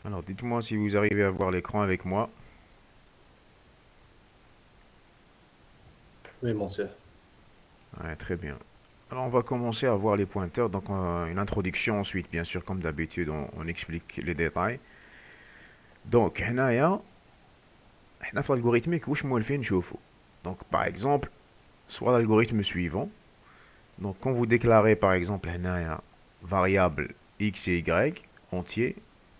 Alors, dites-moi si vous arrivez à voir l'écran avec moi. Oui, monsieur. Ouais, très bien. Alors, on va commencer à voir les pointeurs. Donc, une introduction ensuite, bien sûr, comme d'habitude, on explique les détails. Donc, هنايا احنا في l'algorithmique واش مولفين نشوفوا. Donc, par exemple, soit l'algorithme suivant. Donc, quand vous déclarez, par exemple, هنايا variable x et y entier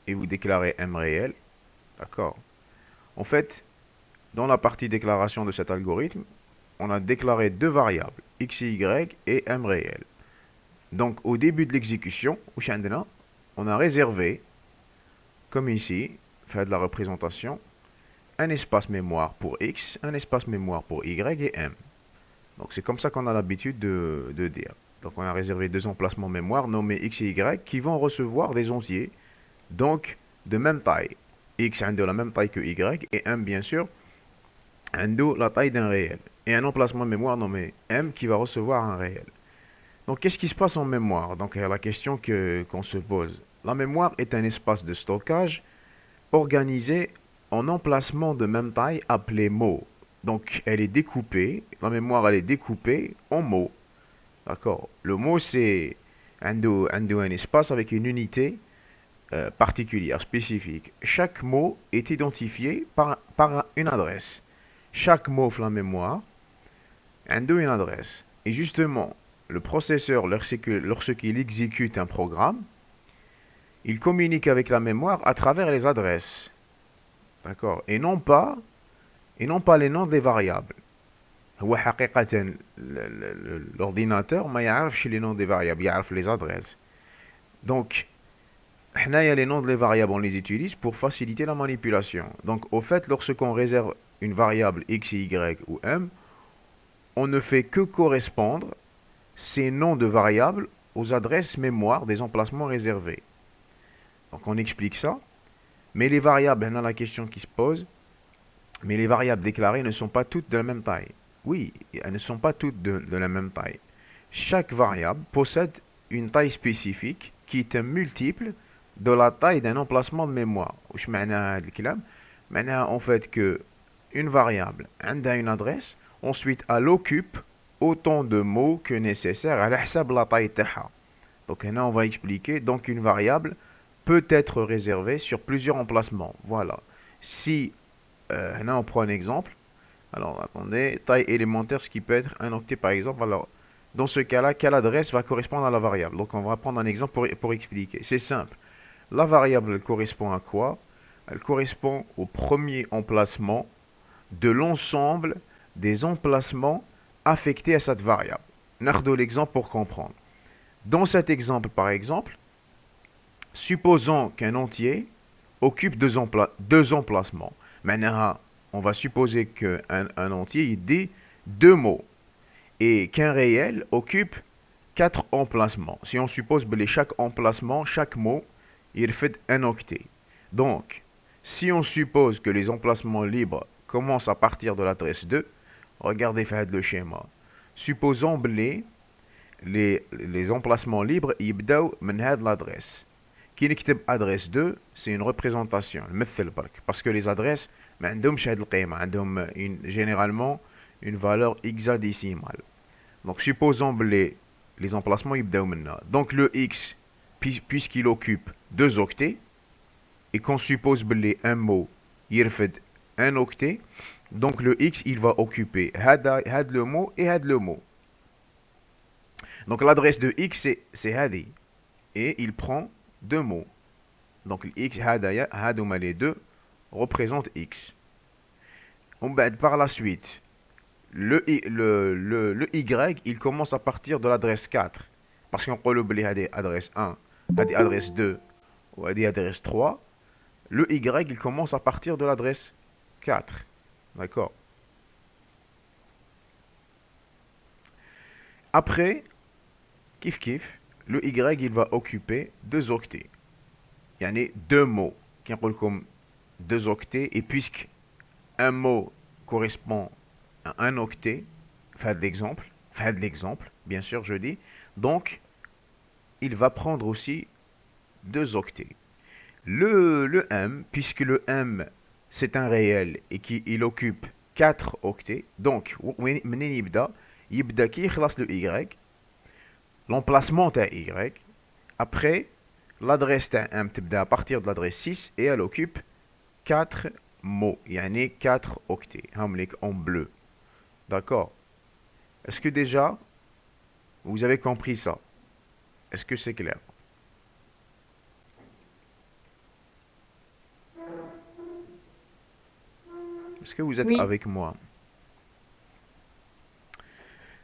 et vous déclarez m réel, d'accord. En fait, dans la partie déclaration de cet algorithme, on a déclaré deux variables, x et y et m réel. Donc au début de l'exécution, on a réservé, comme ici, faire de la représentation, un espace mémoire pour x, un espace mémoire pour y et m. Donc c'est comme ça qu'on a l'habitude de dire. Donc on a réservé deux emplacements mémoire nommés x et y qui vont recevoir des entiers, donc de même taille. X a de la même taille que y et m bien sûr a la taille d'un réel. Et un emplacement mémoire nommé m qui va recevoir un réel. Donc, qu'est-ce qui se passe en mémoire? Donc, la question qu'on se pose. La mémoire est un espace de stockage organisé en emplacements de même taille appelés mots. Donc, elle est découpée, la mémoire, elle est découpée en mots. D'accord? Le mot, c'est un espace avec une unité particulière, spécifique. Chaque mot est identifié par une adresse. Chaque mot de la mémoire a une adresse. Et justement, le processeur, lorsqu'il exécute un programme, il communique avec la mémoire à travers les adresses. D'accord? Et non pas les noms des variables. L'ordinateur ما يعرفش les noms des variables, il يعرف les adresses. Donc, les noms des variables, on les utilise pour faciliter la manipulation. Donc, au fait, lorsqu'on réserve une variable x, y ou m, on ne fait que correspondre ces noms de variables aux adresses mémoire des emplacements réservés. Donc on explique ça. Mais les variables, là la question qui se pose, mais les variables déclarées ne sont pas toutes de la même taille. Oui, elles ne sont pas toutes de la même taille. Chaque variable possède une taille spécifique qui est un multiple de la taille d'un emplacement de mémoire. وش معناها هذا الكلام؟ معناها en fait que une variable a une adresse, ensuite elle occupe autant de mots que nécessaire على حساب la taille تاعها. Donc là, on va expliquer. Donc une variable peut être réservée sur plusieurs emplacements. Voilà. Si, là, on prend un exemple. Alors, attendez, taille élémentaire, ce qui peut être un octet par exemple. Alors, dans ce cas-là, quelle adresse va correspondre à la variable? Donc, on va prendre un exemple pour expliquer. C'est simple. La variable, elle correspond à quoi? Elle correspond au premier emplacement de l'ensemble des emplacements affectés à cette variable. Nardons l'exemple pour comprendre. Dans cet exemple, par exemple, supposons qu'un entier occupe deux emplacements. Maintenant, on va supposer qu'un entier il dit deux mots et qu'un réel occupe quatre emplacements. Si on suppose que chaque emplacement, chaque mot, il fait un octet. Donc, si on suppose que les emplacements libres commencent à partir de l'adresse 2, regardez le schéma. Supposons que les emplacements libres يبداو من هذه l'adresse. Qui نكتب adresse 2, c'est une représentation, نمثل برك. Parce que les adresses ما عندهمش هذه القيمة, عندهم généralement une valeur hexadécimale. Donc supposons que les emplacements يبداو منا. Donc le x, puisqu'il occupe deux octets, et qu'on suppose que un mot يرفد un octet, donc le x il va occuper had le mot et had le mot. Donc l'adresse de x c'est hadi. Et il prend deux mots. Donc x hadaya, hadouma les deux, représente x. Par la suite, le y, il commence à partir de l'adresse 4. Parce qu'on peut l'oublier à des adresses 1, à des adresses 2 ou à des adresses 3. Le y, il commence à partir de l'adresse 4. D'accord. Après, kiff kiff, le y, il va occuper deux octets. Il y en a deux mots qui sont comme deux octets. Et puisque un mot correspond à un octet, fait de l'exemple, bien sûr, je dis. Donc, il va prendre aussi deux octets. Le M, puisque le M c'est un réel et qu'il occupe 4 octets, donc منين يبدا كي يخلص le Y, l'emplacement تاع Y, après l'adresse تاع M تبدا à partir de l'adresse 6 et elle occupe 4 mots, يعني 4 octets, هم ليك en bleu. D'accord? Est-ce que déjà vous avez compris ça? Est-ce que c'est clair? Est-ce que vous êtes Oui, avec moi?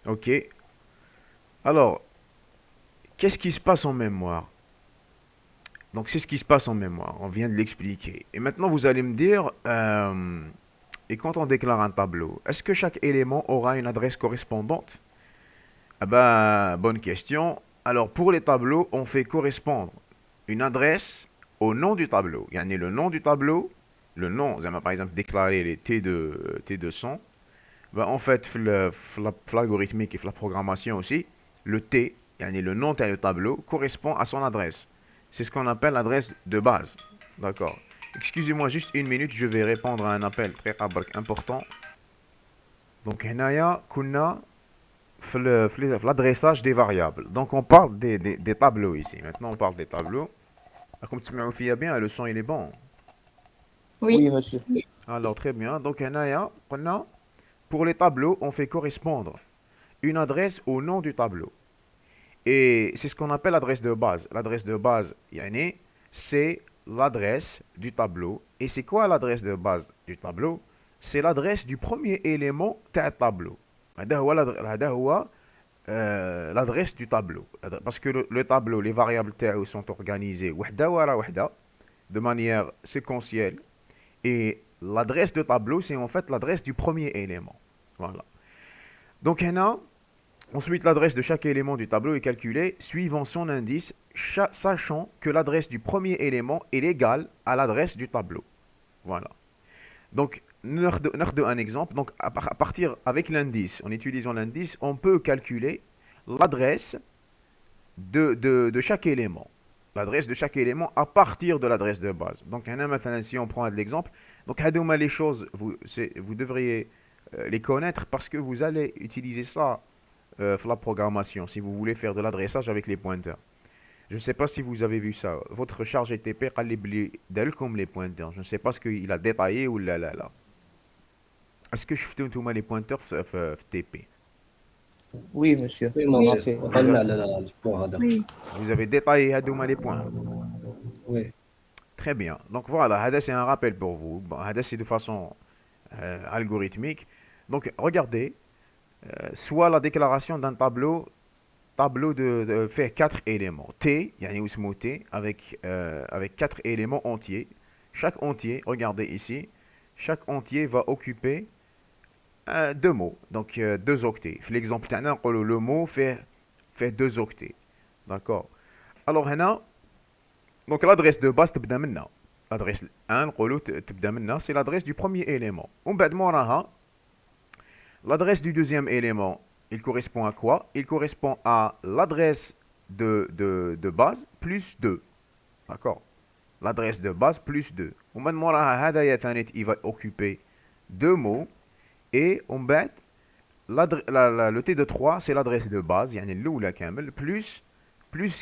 Ok. Alors, qu'est-ce qui se passe en mémoire? Donc, c'est ce qui se passe en mémoire. On vient de l'expliquer. Et maintenant, vous allez me dire, et quand on déclare un tableau, est-ce que chaque élément aura une adresse correspondante? Ah ben, bonne question. Alors, pour les tableaux, on fait correspondre une adresse au nom du tableau. Yani le nom du tableau, le nom, vous avez par exemple déclaré les T200. Ben, en fait, l'algorithmique et la programmation aussi, le T, yani le nom du tableau, correspond à son adresse. C'est ce qu'on appelle l'adresse de base. D'accord. Excusez-moi juste une minute, je vais répondre à un appel très important. Donc, هنايا كنا في l'adressage des variables. Donc, on parle des tableaux ici. Maintenant, on parle des tableaux. Comme tu me fais bien, le son il est bon. oui, Oui, monsieur. Alors, très bien. Donc, هنايا قلنا pour les tableaux, on fait correspondre une adresse au nom du tableau. Et c'est ce qu'on appelle l'adresse de base. L'adresse de base, yani, c'est l'adresse du tableau. Et c'est quoi l'adresse de base du tableau? C'est l'adresse du premier élément du tableau. L'adresse du tableau. Parce que le tableau, les variables sont organisées de manière séquentielle. Et l'adresse de tableau, c'est en fait l'adresse du premier élément. Voilà. Donc, ensuite, l'adresse de chaque élément du tableau est calculée suivant son indice, sachant que l'adresse du premier élément est égale à l'adresse du tableau. Voilà. Donc, un exemple. Donc, à partir avec l'indice, en utilisant l'indice, on peut calculer l'adresse de chaque élément. L'adresse de chaque élément à partir de l'adresse de base. Donc, si on prend l'exemple, donc, les choses, vous devriez les connaître parce que vous allez utiliser ça la programmation, si vous voulez faire de l'adressage avec les pointeurs. Je ne sais pas si vous avez vu ça. Votre charge TP, comme les pointeurs. Je ne sais pas ce qu'il a détaillé ou là là là. Est-ce que je fais tout les pointeurs TP? Oui, monsieur. oui, On a oui, fait. Vous, عقلنا على البوان هذا. oui. vous avez détaillé les points. وي Très bien. Donc voilà, Hada c'est un rappel pour vous. Bon, Hada c'est de façon algorithmique. Donc regardez, soit la déclaration d'un tableau de fait 4 éléments. T, yani Ousmou T, avec 4 éléments entiers. Chaque entier, regardez ici, chaque entier va occuper 2 mots, donc 2 octets. L'exemple, le mot fait 2 octets. D'accord. Alors, donc l'adresse de base, l'adresse 1, c'est l'adresse du premier élément. L'adresse du deuxième élément, il correspond à quoi? Il correspond à l'adresse de base plus 2. D'accord? L'adresse de base plus 2. Il va occuper 2 mots. Et on bat le T de 3, c'est l'adresse de base, يعني الأولى كامل, plus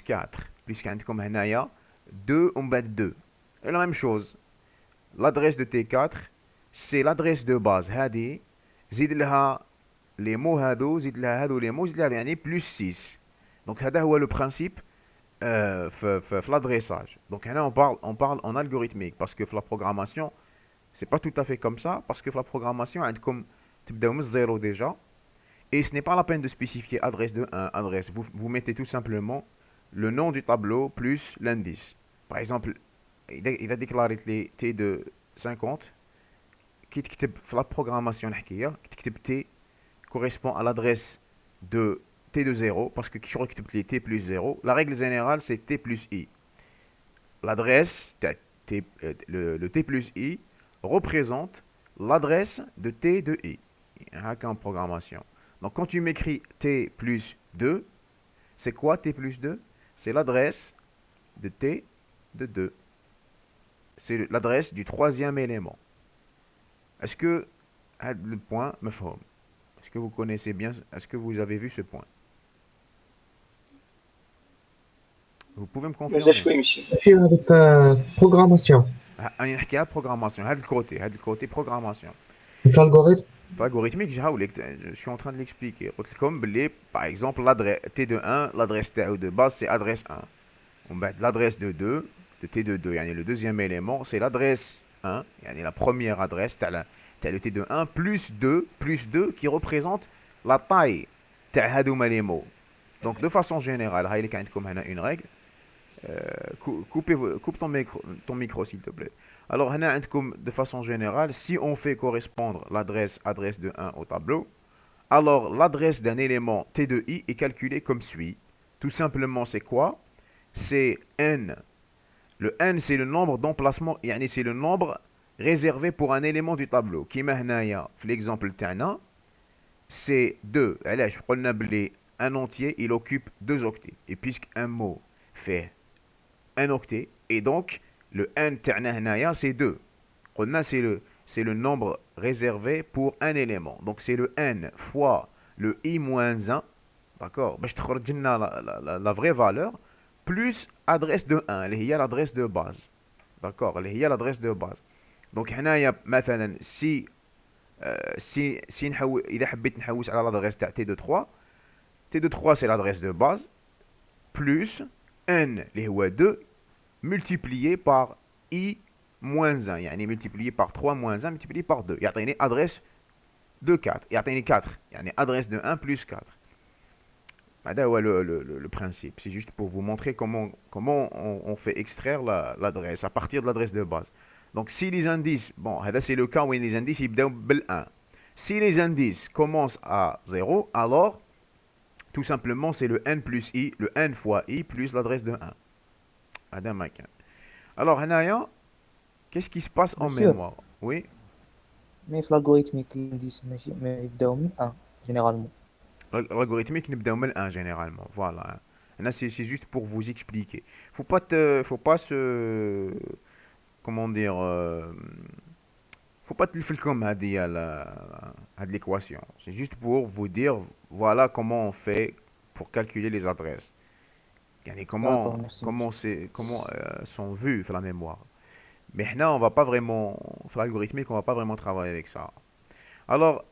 4. Plus 4 comme هنايا 2, on bat 2. Et la même chose, l'adresse de T4, c'est l'adresse de base. هذه زيد لها les mots هادو, زيد لها هادو les mots, زيد لها يعني plus 6. Donc هذا هو le principe في l'adressage. Donc هنا on parle en algorithmique parce que la programmation, c'est pas tout à fait comme ça parce que la programmation عندكم تبداو من zéro déjà. Et ce n'est pas la peine de spécifier adresse de 1, adresse. Vous mettez tout simplement le nom du tableau plus l'indice. Par exemple, il a déclaré les T de 50. Qui la programmation qui T correspond à l'adresse de T de 0 parce que qui les T plus 0. La règle générale, c'est T plus I. L'adresse, le T plus I représente l'adresse de T de I. En programmation. Donc quand tu m'écris T plus 2, c'est quoi T plus 2? C'est l'adresse de T de 2. c'est l'adresse du troisième élément. Est-ce que le point مفهوم? Est-ce que vous connaissez bien? Est-ce que vous avez vu ce point? Vous pouvez me مازال confirmer? شوي مشي. في هذيك programmation أنا نحكي على programmation. هذا الكوتي programmation. في algorithme Algorithmique, je suis en train de l'expliquer. Comme par exemple, l'adresse T de 1, l'adresse de base, c'est adresse 1. L'adresse de 2, de T de 2, le deuxième élément, c'est l'adresse 1, la première adresse, tu as le T de 1 plus 2 qui représente la taille de les mots. Donc, de façon générale, il y a une règle. Coupe ton micro, s'il te plaît. Alors, de façon générale, si on fait correspondre l'adresse de 1 au tableau, alors l'adresse d'un élément T de I est calculée comme suit. Tout simplement, c'est quoi? C'est n. Le n, c'est le nombre d'emplacements, c'est le nombre réservé pour un élément du tableau. Qui l'exemple تاعنا, c'est 2. Un entier, il occupe 2 octets. Et puisqu'un mot fait un octet, et donc le n تاعنا c'est 2. C'est le nombre réservé pour un élément. Donc c'est le n fois le i moins 1, d'accord, la vraie valeur, plus adresse de 1, اللي هي l'adresse de base. D'accord, اللي هي l'adresse de base. Donc هنايا مثلا si إذا حبيت نحوس على l'adresse تاع T de 3 c'est l'adresse de base, plus n اللي هو 2 multiplié par i moins 1, يعني multiplié par 3 moins 1 multiplié par 2, يعطيني adresse de 4, يعطيني 4, يعني adresse de 1 plus 4. هذا هو le principe. C'est juste pour vous montrer comment on fait extraire l'adresse à partir de l'adresse de base. Donc si les indices, bon, هذا c'est le cas où les indices يبداو بال1. Si les indices commencent à 0, alors tout simplement c'est le n plus i, le n fois i plus l'adresse de 1. هذا ما كان. Alors هنايا qu'est-ce qui se passe en Monsieur. mémoire? Oui. مي في الالغوريثميك الانديس ماشي ما يبداو من 1 جينيرالمون. L'algorithmique نبداو من 1 généralement. Voilà. Là c'est juste pour vous expliquer. Faut pas se comment dire faut pas تلفلكم هذه l'équation. C'est juste pour vous dire voilà comment on fait pour calculer les adresses. يعني D'accord, merci, comment sont vues dans la mémoire. Mais là on va pas vraiment dans l'algorithmique, on va pas vraiment travailler avec ça. Alors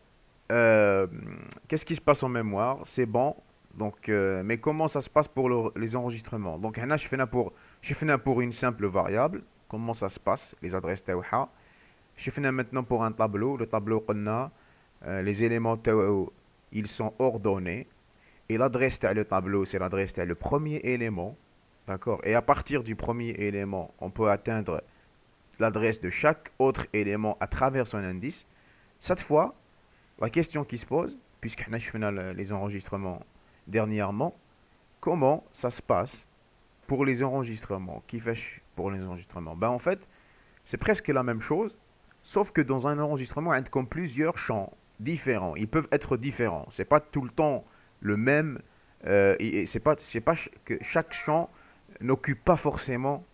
qu'est-ce qui se passe en mémoire? C'est bon. Donc mais comment ça se passe pour les enregistrements? Donc là je fais pour une simple variable. Comment ça se passe les adresses تاعها. Je fais maintenant pour un tableau. Le tableau قلنا les éléments تاعو ils sont ordonnés. Et l'adresse de le tableau, c'est l'adresse de le premier élément. D'accord? Et à partir du premier élément, on peut atteindre l'adresse de chaque autre élément à travers son indice. Cette fois, la question qui se pose, puisque nous faisons les enregistrements dernièrement, comment ça se passe pour les enregistrements? Qui fait pour les enregistrements? Ben en fait, c'est presque la même chose, sauf que dans un enregistrement, il y a comme plusieurs champs différents. Ils peuvent être différents. C'est pas tout le temps le même. C'est pas que chaque champ n'occupe pas forcément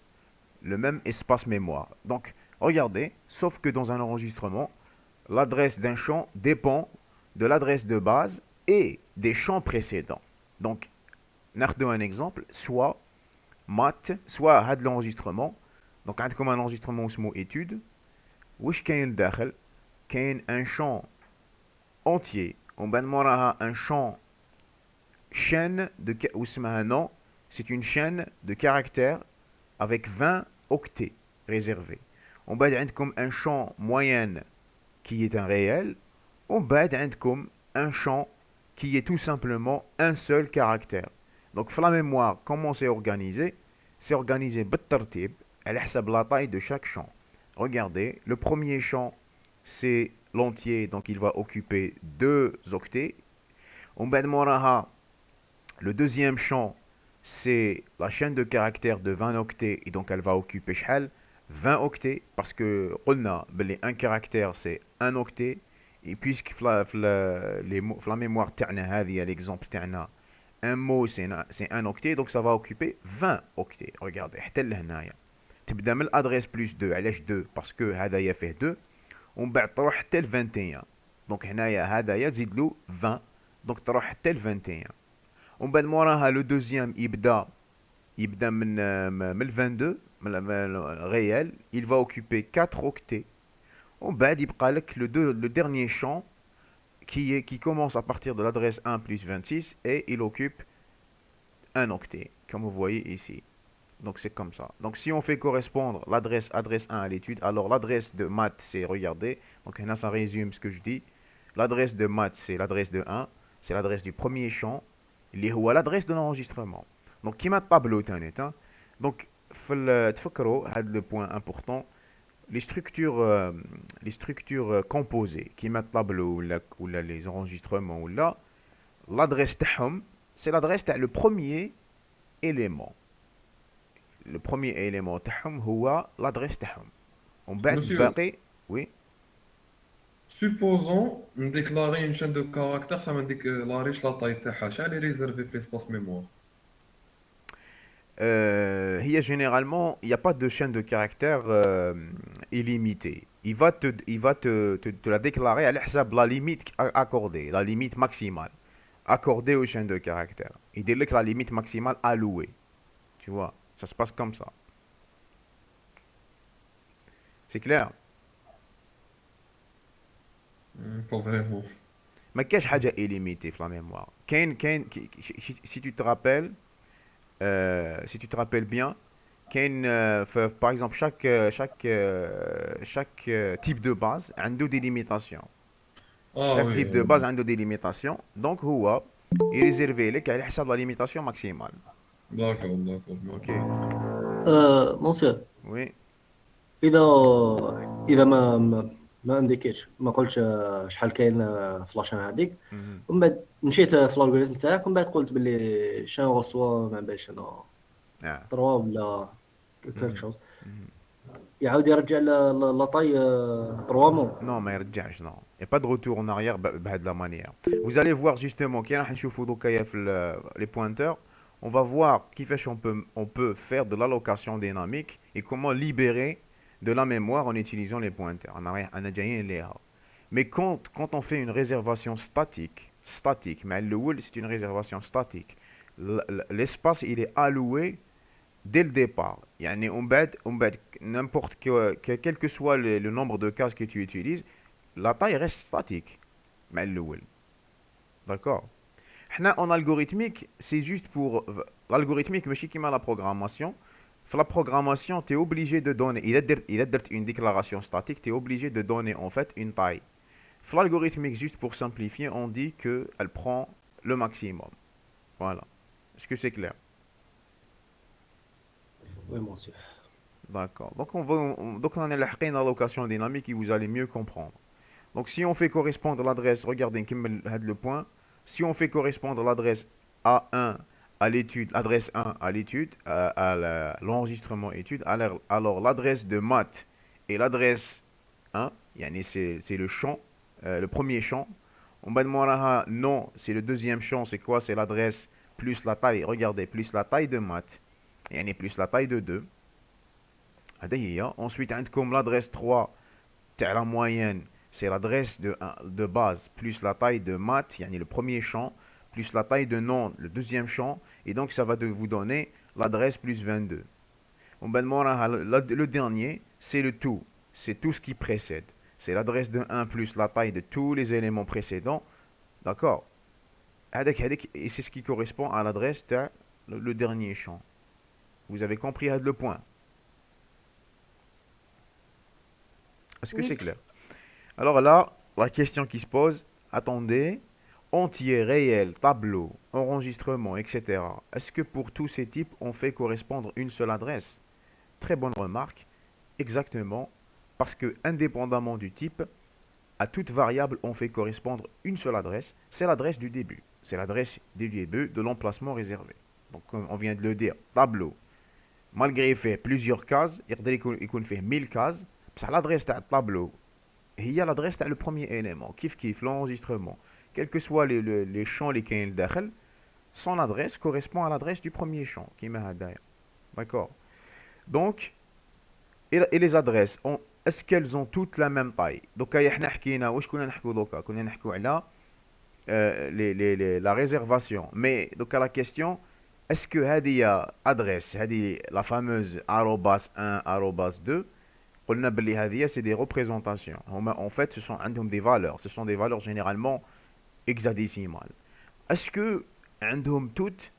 le même espace mémoire. Donc, regardez, sauf que dans un enregistrement, l'adresse d'un champ dépend de l'adresse de base et des champs précédents. Donc, ناخذ un exemple, soit math, soit had l'enregistrement. Donc, عندكم un enregistrement اسمه étude. واش كاين داخل؟ كاين un champ entier. ومن بعد موراها un champ chaîne de non, c'est une chaîne de caractères avec 20 octets réservés. On va comme un champ moyenne qui est un réel. On va comme un champ qui est tout simplement un seul caractère. Donc la mémoire, comment c'est organisé? C'est organisé بالترتيب على حسب la taille de chaque champ. Regardez, le premier champ c'est l'entier, donc il va occuper 2 octets. On va موراها le deuxième champ, c'est la chaîne de caractères de 20 octets, et donc elle va occuper 20 octets, parce que un caractère c'est un octet, et puisque la mémoire تاعنا هذه l'exemple تاعنا un mot c'est un octet, donc ça va occuper 20 octets. Regardez حتى لهنايا تبدا من الادريس بلس 2. علاش 2؟ باسكو هذايا فيه 2 ومن بعد تروح حتى ل 21. دونك هنايا هذايا تزيد له 20 دونك تروح حتى ل 21. ومن بعد موراها لو دوزيام يبدا من ال 22 من réel. Il va occuper 4 octets. ومن بعد يبقى لك le dernier champ qui commence à partir de l'adresse 1 plus 26 et il occupe un octet, comme vous voyez ici. Donc c'est comme ça. Donc si on fait correspondre l'adresse 1 à l'étude, alors l'adresse de maths c'est, regardez, donc là ça résume ce que je dis. L'adresse de maths c'est l'adresse de 1, c'est l'adresse du premier champ, ou l'adresse de l'enregistrement. Donc qui m'a tableau تانيت. Donc تفكروا هذا le point important. Les structures composées qui mettent tableau ou les enregistrements ou là, l'adresse تاعهم c'est l'adresse تاع le premier élément. Le premier élément تاعهم هو l'adresse تاعهم. ومن بعد Monsieur, الباقي oui. supposons déclarer une chaîne de caractères, ça m'indique la riche la taille تاعها شحال est réservé في l'espace mémoire. هي généralement, il n'y a pas de chaîne de caractères illimitée. Il va te la déclarer à l'hsab la limite accordée, la limite maximale accordée aux chaînes de caractères. Il dit que la limite maximale allouée. Tu vois, ça se passe comme ça. C'est clair? Pas vraiment. ما كاش حاجة illimitée في la mémoire. Si tu te rappelles, si tu te rappelles bien, par exemple chaque type de base a des limitations. Ah Chaque oui, type de base a des limitations. Donc هو réservé لك على حسب la limitation maximale. d'accord, d'accord. Ok. مونسير Oui. اذا ما انديكيتش ما قلتش شحال كاين في لاشين هذيك Mhm. ومن بعد مشيت في الالغوريثم تاعك ومن بعد قلت باللي شنو غوسوا ما بالي شنو Ah. 3 ولا كلك شوز Mhm. يعاود يرجع لا طاي 3 مو Non, ما يرجعش non. Il n'y a pas de retour en arrière بهذه la manière. Vous allez voir justement كي راح نشوفوا دوكا في les pointeurs, on va voir كيفاش on peut faire de l'allocation dynamique et comment libérer de la mémoire en utilisant les pointeurs. أنا جايين ليها. Mais quand on fait une réservation statique, mais c'est une réservation statique. L'espace il est alloué dès le départ. يعني on بعد n'importe quel que soit le nombre de cases que tu utilises, la taille reste statique. مع الأول. D'accord? احنا en algorithmique, c'est juste pour l'algorithmique ماشي كيما la programmation. Pour la programmation, tu es obligé de donner, il a une déclaration statique, tu es obligé de donner en fait une taille. Pour l'algorithmique, juste pour simplifier, on dit qu'elle prend le maximum. Voilà. Est-ce que c'est clair? وي مونسير D'accord. Donc on a une allocation dynamique et vous allez mieux comprendre. Donc si on fait correspondre l'adresse, regardez le point, si on fait correspondre l'adresse A1 à l'étude, l'adresse 1 à l'étude, à l'enregistrement étude, alors l'adresse de maths et l'adresse 1, yani c'est le champ, le premier champ. On va demander non, c'est le deuxième champ, c'est quoi? C'est l'adresse plus la taille, regardez, plus la taille de maths, yani plus la taille de 2. Ensuite, comme l'adresse 3, la moyenne, c'est l'adresse de base plus la taille de maths, yani le premier champ, plus la taille de nom, le deuxième champ, et donc ça va vous donner l'adresse plus 22. Le dernier, c'est le tout, c'est tout ce qui précède. C'est l'adresse de 1 plus la taille de tous les éléments précédents. D'accord? Et c'est ce qui correspond à l'adresse de le dernier champ. Vous avez compris le point? Est-ce que Oui. c'est clair? Alors là, la question qui se pose, attendez, entier, réel, tableau, enregistrement, etc. Est-ce que pour tous ces types, on fait correspondre une seule adresse? Très bonne remarque. Exactement. Parce que, indépendamment du type, à toute variable, on fait correspondre une seule adresse. C'est l'adresse du début. C'est l'adresse du début de l'emplacement réservé. Donc, comme on vient de le dire, tableau. Malgré fait plusieurs cases, il fait 1000 cases. C'est l'adresse du tableau. Il y a l'adresse le premier élément. Kiff, l'enregistrement. Quels que soient les champs les كاين لداخل, son adresse correspond à l'adresse du premier champ. D'accord? Donc, et les adresses, est-ce qu'elles ont toutes la même taille? Donc, حنا حكينا واش كنا نحكوا دوكا كنا نحكوا على la réservation. Mais donc à la question, est-ce que هذه adresse هذه la fameuse arrobas 1 arrobas 2 قلنا باللي هذه c'est des représentations. En fait, ce sont عندهم des valeurs. Ce sont des valeurs généralement hexadécimales. Est-ce que عندهم toutes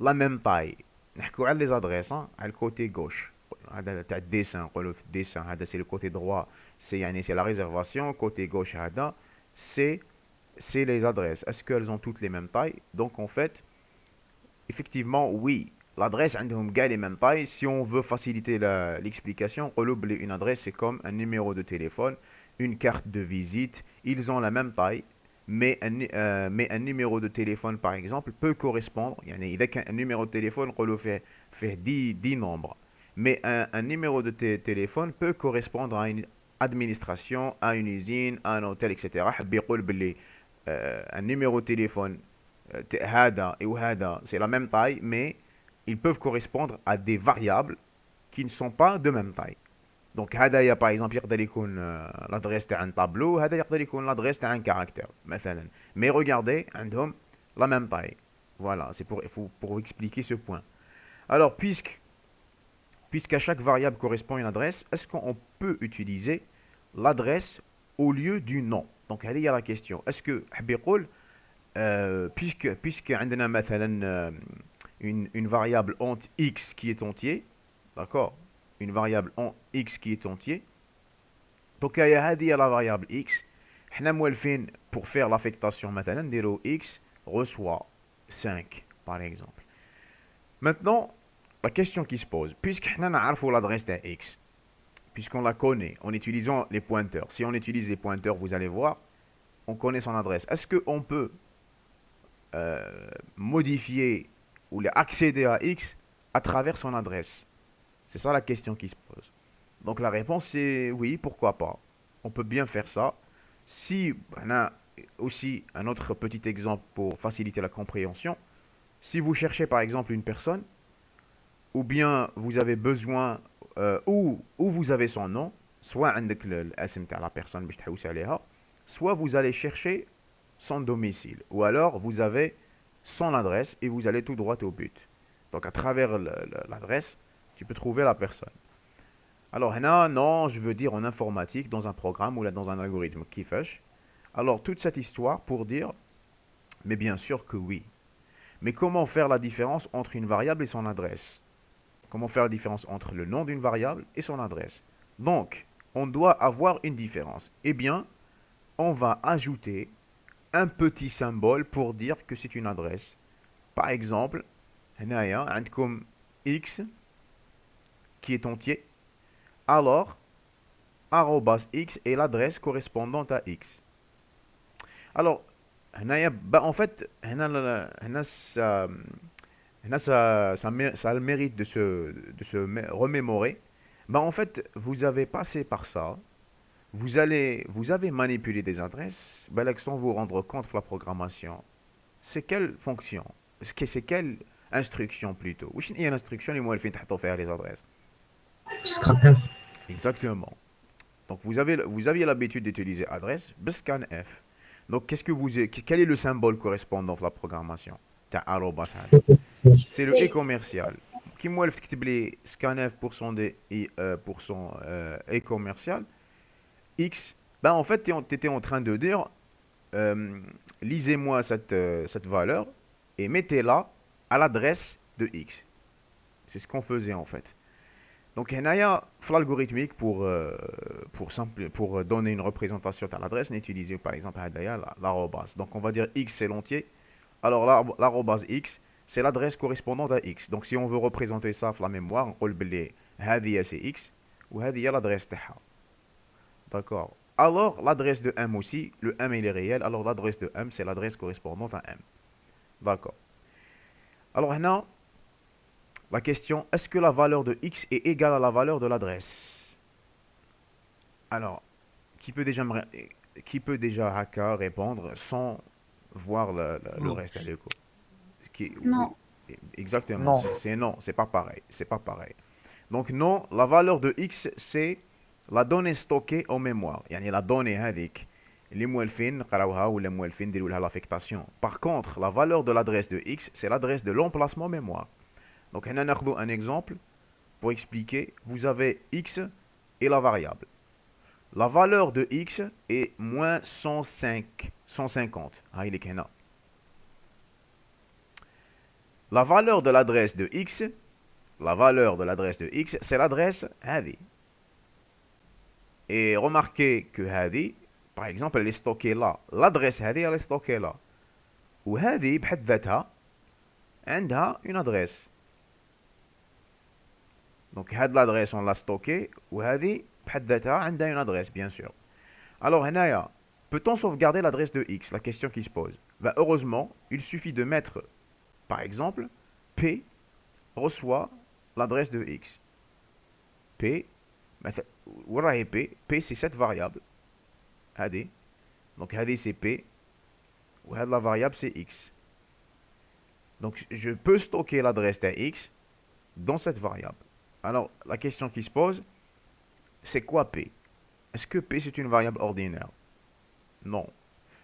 la même taille؟ نحكوا على les adresses على le côté gauche. هذا تاع الديسان نقولوا في الديسان هذا c'est le côté droit, c'est يعني c'est la réservation. Côté gauche هذا c'est les adresses. Est-ce qu'elles ont toutes les mêmes tailles? Donc en fait, effectivement, oui. L'adresse عندهم les mêmes tailles. Si on veut faciliter l'explication, une adresse c'est comme un numéro de téléphone, une carte de visite. Ils ont la même taille, mais un numéro de téléphone par exemple peut correspondre. يعني إذا كان un numéro de téléphone نقولوا fait 10 nombres. Mais un numéro de téléphone peut correspondre à une administration, à une usine, à un hôtel, etc. حب يقول باللي un numéro de téléphone هذا et هذا c'est la même taille, mais ils peuvent correspondre à des variables qui ne sont pas de même taille. Donc هذا par exemple يقدر يكون l'adresse تاع un tableau, هذا يقدر يكون l'adresse تاع un caractère مثلا. Mais regardez عندهم la même taille. Voilà, c'est pour expliquer ce point. Alors puisqu'à chaque variable correspond une adresse, est-ce qu'on peut utiliser l'adresse au lieu du nom? Donc هذه هي la question. Est-ce que حب يقول puisque عندنا مثلا une variable ent x qui est entier, d'accord? Une variable en x qui est entier. Donc هذه هي la variable x. حنا موالفين pour faire l'affectation مثلا نديرو x reçoit 5 par exemple. Maintenant la question qui se pose, puisque حنا نعرفوا l'adresse de x, puisqu'on la connaît en utilisant les pointeurs. Si on utilise les pointeurs, vous allez voir, on connaît son adresse. Est-ce qu'on peut modifier ou accéder à x à travers son adresse? C'est ça la question qui se pose. Donc la réponse c'est oui, pourquoi pas. On peut bien faire ça. Si on a aussi un autre petit exemple pour faciliter la compréhension. Si vous cherchez par exemple une personne, ou bien vous avez besoin ou vous avez son nom, soit عندك الاسم تاع la personne باش تحوس عليها, soit vous allez chercher son domicile, ou alors vous avez son adresse et vous allez tout droit au but. Donc à travers l'adresse, tu peux trouver la personne. Alors هنا, non, je veux dire en informatique, dans un programme ou là dans un algorithme كيفاش. Alors toute cette histoire pour dire, mais bien sûr que oui. Mais comment faire la différence entre une variable et son adresse? Comment faire la différence entre le nom d'une variable et son adresse? Donc, on doit avoir une différence. Eh bien, on va ajouter un petit symbole pour dire que c'est une adresse. Par exemple, هنايا عندكم x qui est entier. Alors, arrobas x est l'adresse correspondante à x. Alors, هنايا, en fait, هنا ça a le mérite de se remémorer. En fait, vous avez passé par ça. Vous avez manipulé des adresses sans vous rendre compte de la programmation. C'est quelle fonction? C'est quelle instruction plutôt? Ou est l'instruction qui fait faire les adresses? scanf. Exactement. Donc vous aviez l'habitude d'utiliser adresse, scanf. Donc quel est le symbole correspondant de la programmation? C'est le e commercial. Qui moi le fait scanf pour son e commercial x, en fait tu étais en train de dire lisez-moi cette valeur et mettez-la à l'adresse de x. C'est ce qu'on faisait en fait. Donc هنايا في l'algorithmique pour donner une représentation à l'adresse, on utilise par exemple l'arrobase. Donc on va dire x c'est l'entier. Alors l'arrobase x c'est l'adresse correspondante à x. Donc si on veut représenter ça dans la mémoire, on peut dire هذه c'est x ou هذه l'adresse تاعها. D'accord. Alors l'adresse de m aussi, le m il est réel, alors l'adresse de m c'est l'adresse correspondante à m. D'accord. Alors هنا la question, est-ce que la valeur de x est égale à la valeur de l'adresse? Alors, qui peut déjà Haka répondre sans voir le reste à l'écho? Non. Oui, exactement, Non. c'est non, c'est pas pareil, c'est pas pareil. Donc non, la valeur de x c'est la donnée stockée en mémoire. يعني la donnée هذيك اللي موالفين نقراوها ولا موالفين نديروا لها l'affectation. Par contre, la valeur de l'adresse de x c'est l'adresse de l'emplacement mémoire. Donc هنا ناخذ un exemple pour expliquer. Vous avez x et la variable. La valeur de x est moins 150. هاي لك هنا. La valeur de l'adresse de x, c'est l'adresse هذه. Et remarquez que هذه, par exemple, elle est stockée là. L'adresse هذه, elle est stockée là. وهذه بحد ذاتها عندها une adresse. Donc هذه l'adresse on l'a stockée وهذه بحد ذاتها عندها une adresse bien sûr. Alors هنايا, peut-on sauvegarder l'adresse de x? La question qui se pose. Ben, heureusement, il suffit de mettre, par exemple, P reçoit l'adresse de x. P, où est P? P c'est cette variable. هذه. Donc هذه c'est P. Ou la variable c'est x. Donc je peux stocker l'adresse de x dans cette variable. Alors la question qui se pose, c'est quoi P? Est-ce que P c'est une variable ordinaire? Non.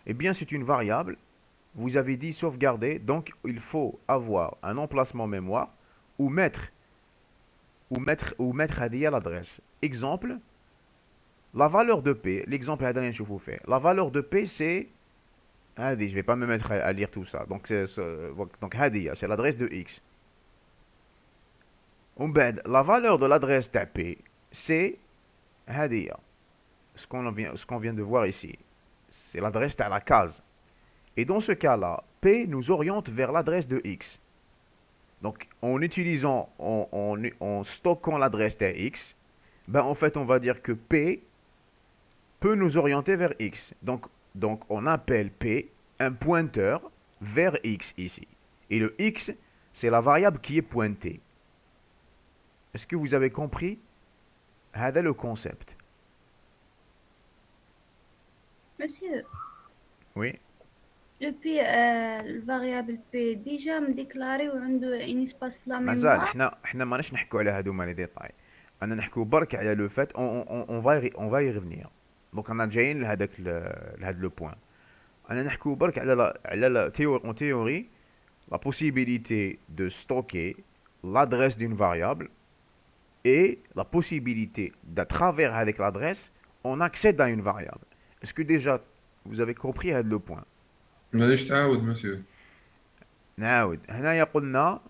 Eh bien c'est une variable. Vous avez dit sauvegarder, donc il faut avoir un emplacement mémoire ou mettre هذه l'adresse. Exemple, la valeur de P, l'exemple هذا نشوفه فيه. La valeur de P c'est هذه, je vais pas me mettre à lire tout ça. Donc هذه c'est l'adresse de x. ومن بعد la valeur de l'adresse de P c'est هذه. Ce qu'on vient de voir ici. C'est l'adresse de la case. Et dans ce cas-là, P nous oriente vers l'adresse de x. Donc, en utilisant, en stockant l'adresse de x, ben en fait, on va dire que P peut nous orienter vers x. Donc on appelle P un pointeur vers x ici. Et le x, c'est la variable qui est pointée. Est-ce que vous avez compris? هذا le concept. Monsieur, Oui. depuis le variable P déjà مديكلاري وعنده ان اسباس في لا مازال ميموار. احنا ماناش نحكوا على هذوما لي ديتاي. انا نحكوا برك على لو فات on va y revenir. Donc انا جايين لهذا لو بوين. انا نحكوا برك على en théorie la possibilité de stocker l'adresse d'une variable et la possibilité d'à travers avec l'adresse on accède à une variable. Est-ce que déjà vous avez compris هذا le point? معليش تعاود مسيو. نعاود هنايا قلنا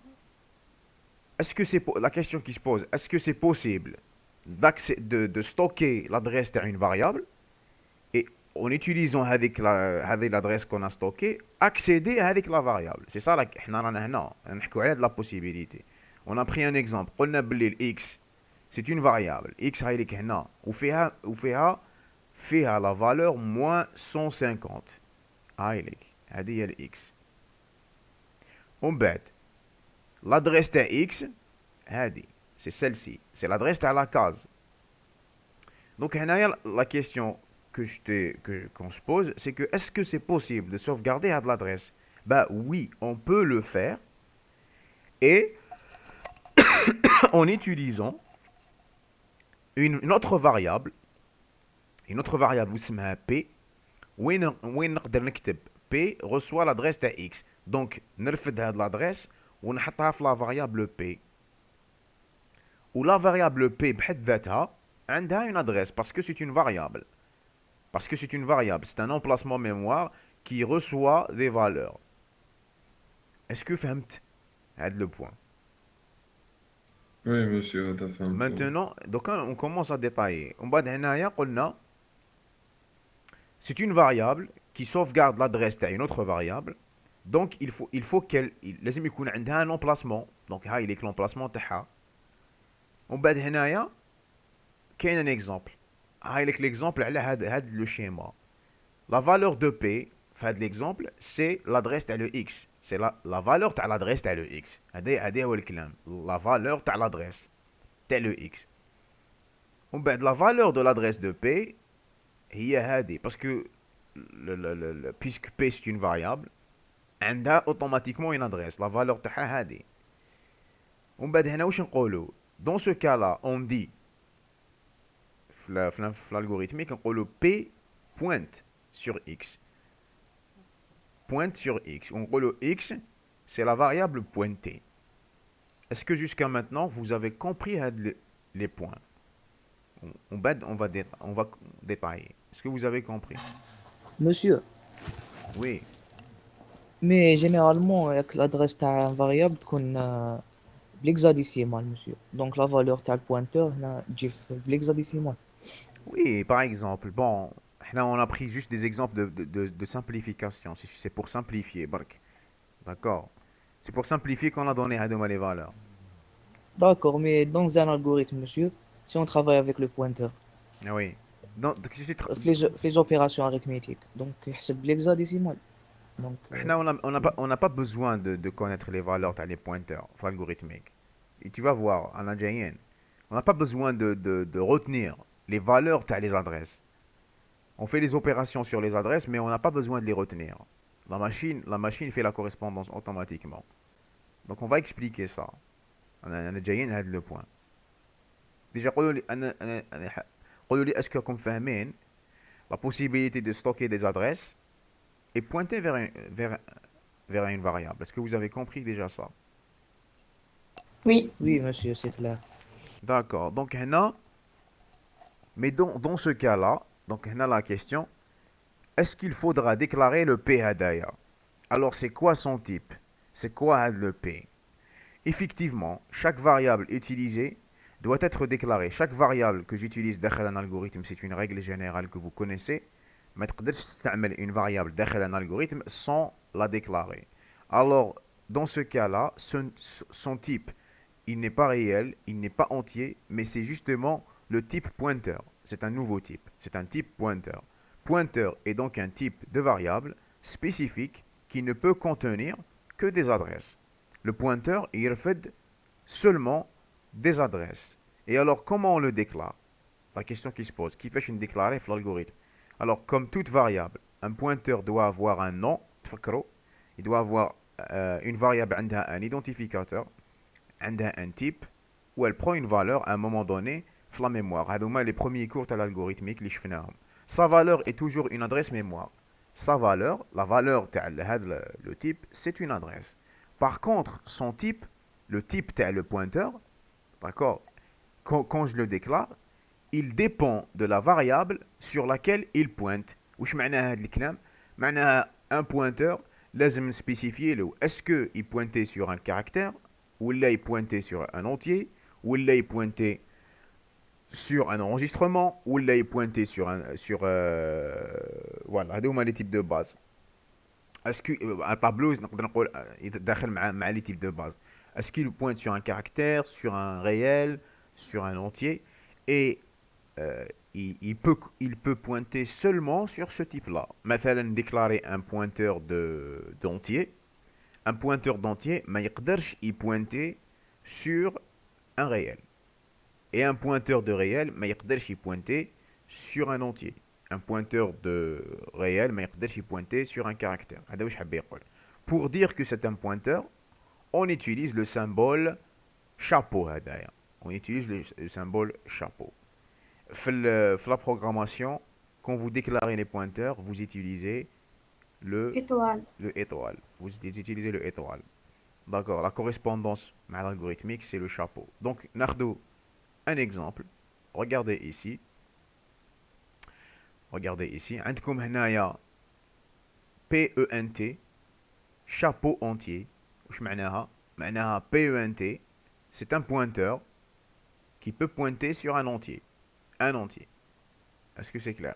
est-ce que c'est la question qui se pose, est-ce que c'est possible de stocker l'adresse d'une variable et en utilisant avec l'adresse qu'on a stockée accéder avec la variable? C'est ça احنا رانا هنا نحكوا على la possibilité. On a pris un exemple, قلنا بلي x c'est une variable, x هاي لك هنا وفيها la valeur moins 150. هاي لك هذه هي x. ومن بعد l'adresse de x هذه c'est celle-ci, c'est l'adresse de la case. Donc هنايا la question qu'on se pose, c'est que est-ce que c'est possible de sauvegarder à de l'adresse? Bah oui, on peut le faire et en utilisant une autre variable اسمها p وين نقدر نكتب p reçoit l'adresse de x. Donc نرفد هاد l'adresse ونحطها في la variable p. Ou la variable p بحد ذاتها عندها une adresse parce que c'est une variable. C'est un emplacement mémoire qui reçoit des valeurs. Est-ce que فهمت هاد le point? Oui monsieur, هذا فهمت. Maintenant, donc on commence à détailler. On بعد هنايا قلنا c'est une variable qui sauvegarde l'adresse d'une autre variable. Donc il faut qu'elle لازم يكون عندها un emplacement. Donc هاي ليك l'emplacement تاعها. ومن بعد هنايا كاين un exemple. هاي لك l'exemple على هاد le schéma. La valeur de P في هاد l'exemple c'est l'adresse تاع le x. C'est la valeur تاع l'adresse تاع le x. هذا هو الكلام. La valeur تاع l'adresse تاع le x. ومن بعد la valeur de l'adresse de P هي هذه parce que puisque P c'est une variable عندها automatiquement une adresse. La valeur تاعها هذه. ومن بعد هنا واش نقولوا؟ Dans ce cas-là, on dit, l'algorithmique, on le P pointe sur X. Pointe sur X. On le X, c'est la variable pointée. Est-ce que jusqu'à maintenant, vous avez compris les points? On va détailler. Est-ce que vous avez compris? Monsieur, Oui. mais généralement, l'adresse تاع variable تكون بالhexadécimal, monsieur. Donc la valeur تاع le pointeur هنا تجي في بالhexadécimal. Oui, par exemple, bon, là on a pris juste des exemples de simplification. C'est pour simplifier, bark. D'accord? C'est pour simplifier qu'on a donné à les valeurs. D'accord, mais dans un algorithme, monsieur, si on travaille avec le pointeur, Ah oui. Donc, في les opérations arithmétiques, donc يحسب بالhexadécimal. Donc là, on n'a pas besoin de connaître les valeurs, t'as les pointeurs algorithmiques. Et tu vas voir, en algérien, on n'a pas besoin de retenir les valeurs, t'as les adresses. On fait les opérations sur les adresses, mais on n'a pas besoin de les retenir. La machine fait la correspondance automatiquement. Donc on va expliquer ça. أنا جايين لهذا le point. Déjà, قولوا لي est-ce que vous فاهمين la possibilité de stocker des adresses et pointer vers une variable. Est-ce que vous avez compris déjà ça? Oui. oui, monsieur, c'est clair. D'accord. Donc, هنا, mais dans ce cas-là, donc هنا la question, est-ce qu'il faudra déclarer le P hadaya? Alors, c'est quoi son type? C'est quoi le P? Effectivement, chaque variable utilisée doit être déclarée. Chaque variable que j'utilise dans un algorithme, c'est une règle générale que vous connaissez. ما تقدرش تستعمل une variable داخل un algorithme sans la déclarer. Alors, dans ce cas-là, son type, il n'est pas réel, il n'est pas entier, mais c'est justement le type pointeur. C'est un nouveau type. C'est un type pointeur. Pointeur est donc un type de variable spécifique qui ne peut contenir que des adresses. Le pointeur, il refait seulement des adresses. Et alors, comment on le déclare? La question qui se pose. Qui fait une déclaration dans l'algorithme? Alors, comme toute variable, un pointeur doit avoir un nom, il doit avoir une variable, un identificateur, un type, où elle prend une valeur à un moment donné, dans la mémoire. C'est les premiers cours de l'algorithmique, sa valeur est toujours une adresse mémoire. Sa valeur, la valeur de le type, c'est une adresse. Par contre, son type, le type le pointeur, d'accord, quand je le déclare, il dépend de la variable sur laquelle il pointe. وش معناها هذا الكلام؟ معناها un pointeur لازم spécifier له est-ce que il pointait sur un caractère ولا il pointait sur un entier ولا il pointait sur un enregistrement ولا il pointait sur voilà هذو هما les types de base. Est-ce que un tableau نقدر نقول يتداخل مع les types de base. Est-ce qu'il pointe sur un caractère, sur un réel, sur un entier et il peut pointer seulement sur ce type-là. مثلا déclarer un pointeur d'entier. Un pointeur d'entier, ما يقدرش y pointer sur un réel. Et un pointeur de réel, ما يقدرش y pointer sur un entier. Un pointeur de réel, ما يقدرش y pointer sur un caractère. هذا واش حاب يقول. Pour dire que c'est un pointeur, on utilise le symbole chapeau هذايا. On utilise le symbole chapeau. La programmation, quand vous déclarez les pointeurs, vous utilisez étoile. le étoile. Vous utilisez le étoile. D'accord. La correspondance algorithmique, c'est le chapeau. Donc, Nardo, un exemple. Regardez ici. Regardez ici. عندكم هنايا PENT, chapeau entier. وش معناها؟ معناها PENT, c'est un pointeur qui peut pointer sur un entier. Un entier. Est-ce que c'est clair?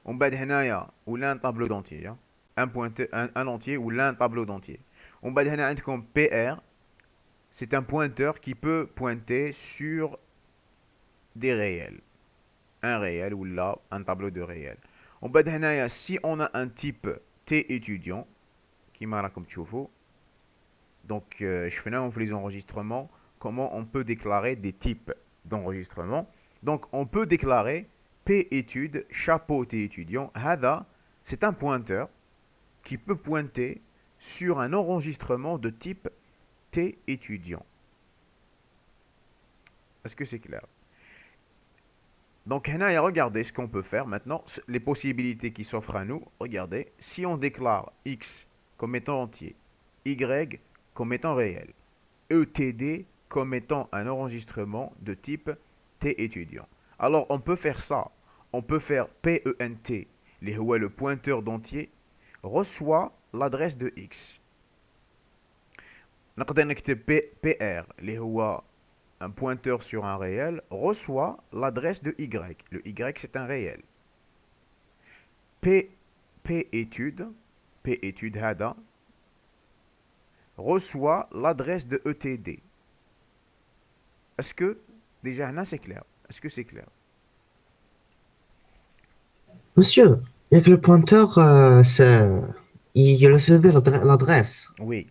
On بعد هنايا ولا un tableau d'entier. Un pointeur, un entier ou un tableau d'entier. On بعد هنا عندكم PR, c'est un pointeur qui peut pointer sur des réels. Un réel ou là un tableau de réel. On بعد هنايا si on a un type T étudiant كيما راكم تشوفوا. Donc je fais là on fait les enregistrements. Comment on peut déclarer des types d'enregistrement? Donc, on peut déclarer P étude, chapeau T étudiant. Hada, c'est un pointeur qui peut pointer sur un enregistrement de type T étudiant. Est-ce que c'est clair? Donc, regardez ce qu'on peut faire maintenant, les possibilités qui s'offrent à nous. Regardez, si on déclare x comme étant entier, y comme étant réel, ETD comme étant un enregistrement de type T étudiant. Alors, on peut faire ça. On peut faire PENT, le pointeur d'entier, reçoit l'adresse de x. نقدر نكتب PR اللي هو un pointeur sur un réel reçoit l'adresse de y. Le y c'est un réel. P étude هذا reçoit l'adresse de ETD. Est-ce que déjà là c'est clair? Est-ce que c'est clair? Monsieur, avec le pointeur, il recevait l'adresse. Oui.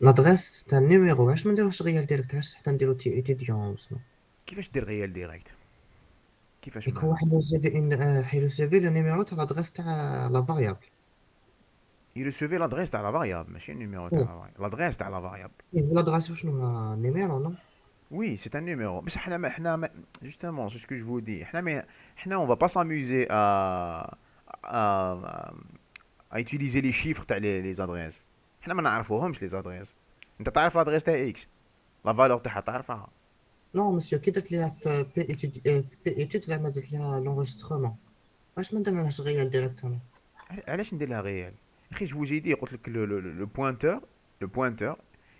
L'adresse, c'est un numéro. علاش ما نديروش ريال ديريكت علاش حتى نديرو étudiant اسمه. كيفاش دير ريال ديريكت؟ كيفاش ديك هو حيرسيفي لو نيميرو تاع l'adresse تاع لا فاريابل. Il recevait l'adresse تاع la variable ماشي le numéro تاع la variable. L'adresse تاع la variable. l'adresse شنو هو numéro non? Oui, c'est un numéro. Mais justement, c'est ce que je vous dis. On va pas s'amuser à utiliser les chiffres تاع les adresses. احنا ما نعرفوهمش les adresses. انت تعرف l'adresse تاع x. La valeur تاعها تعرفها. Non, monsieur, كي درت ليها في بي étude زعما درت ليها l'enregistrement. علاش ما درناش ريال ديريكتومون؟ علاش ندير لها réel? اخي je vous ai dit قلت لك le pointeur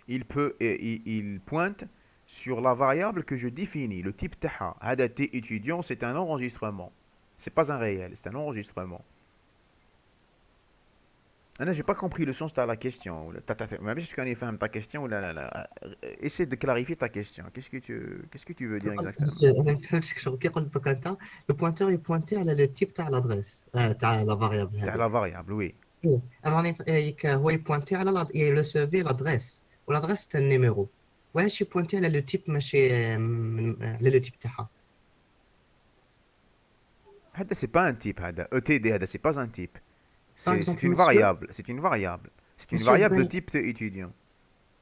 il pointe sur la variable que je définis, le type تاعها. هذا t étudiant, c'est un enregistrement. C'est pas un réel, c'est un enregistrement. Anna, j'ai pas compris le sens de la question. Mais est-ce qu'on fait ta question ou là. Essaie de clarifier ta question. Qu'est-ce que tu veux dire exactement? monsieur انا ما فهمتش شغل كي قلت لك انت لو بوينتور يبوينتي على لو تيب تاع l'adresse تاع لا فاريابل C'est هذه. la variable, oui. إيه. انا راني هو يبوينتي على يرسيفي l'adresse والادريس تاع النيميرو. وعلاش يبوينتي على لو تيب ماشي على لو تيب تاعها؟ هذا c'est pas un type هذا. ETD هذا c'est pas un type. Par C'est exemple, une monsieur, variable. C'est une variable. C'est une monsieur variable de Ben, type étudiant.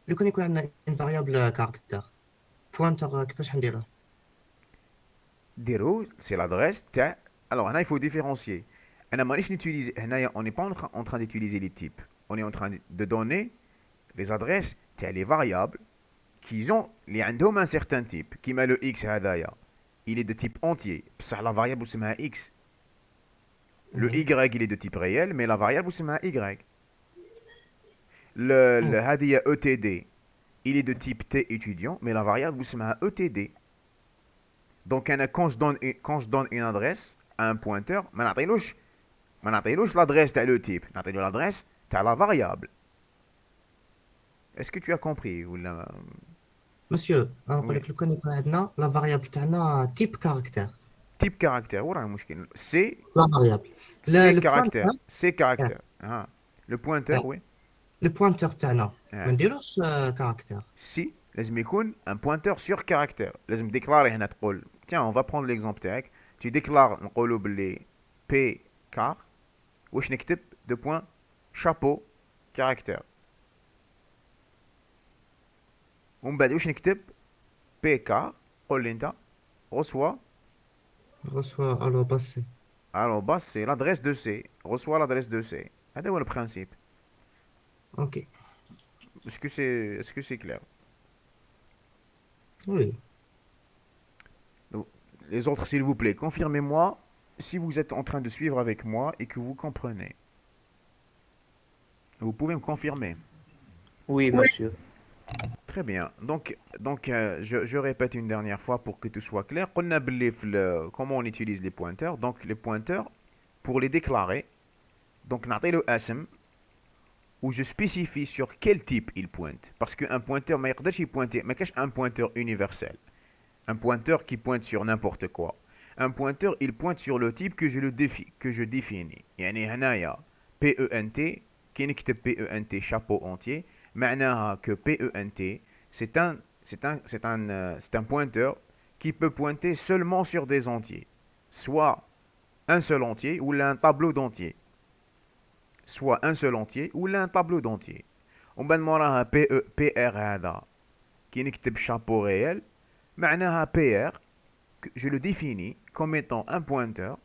لو كان يكون عندنا une variable caractère بوينتر كيفاش نديروه؟ Dero, c'est l'adresse تاع. Alors là, il faut différencier. On n'est pas en train d'utiliser les types. On est en train de donner les adresses تاع les variables اللي عندهم un certain type. كيما le x هذايا. Il est de type entier. بصح la variable اسمها x. Le y, il est de type réel, mais la variable اسمها y. هذه ETD, il est de type t étudiant, mais la variable اسمها ETD. Donc quand je donne une adresse à un pointeur, ما نعطيلوش l'adresse تاع le type, نعطيلو l'adresse تاع la variable. Est-ce que tu as compris ou là? مسيو انا نقول Oui. لك لو كان يكون عندنا لا فاريابل تاعنا تيب كاركتير Type caractère, وين المشكل؟ C لا فاريابل لا لو caractère, C بوينتر caractère. Ah. Le pointeur, oui. لو بوينتر تاعنا آه. ما نديروش كاركتير. Si لازم يكون un pointeur sur caractère. لازم déclarer هنا تقول tiens on va prendre l'exemple تاعك. Tu déclares نقولوا باللي P car واش نكتب de point chapeau caractère. ومن بعد واش نكتب P car قول لي انت reçoit reçoit الو باسي. alors bas c'est l'adresse de C reçoit l'adresse de C. هذا هو le principe. اوكي Est-ce que c'est clair? وي Donc, les autres s'il vous plaît, confirmez-moi si vous êtes en train de suivre avec moi et que vous comprenez. Vous pouvez me confirmer. Oui, monsieur. Très bien. Donc je répète une dernière fois pour que tout soit clair. قلنا باللي comment on utilise les pointeurs. Donc les pointeurs, pour les déclarer, donc نعطيلو اسم où je spécifie sur quel type il pointe. Parce qu'un pointeur ما يقدرش يبوينتي ما كاش un pointeur universel. Un pointeur qui pointe sur n'importe quoi. Un pointeur, il pointe sur le type que je définis. يعني هنايا PENT كي نكتب PENT chapeau entier معناها que PENT c'est un pointeur qui peut pointer seulement sur des entiers. Soit un seul entier ou un tableau d'entiers. Soit un seul entier ou un tableau d'entiers. ومن بعد موراها PR هذا كي نكتب chapeau réel معناها PR, je le définis comme étant un pointeur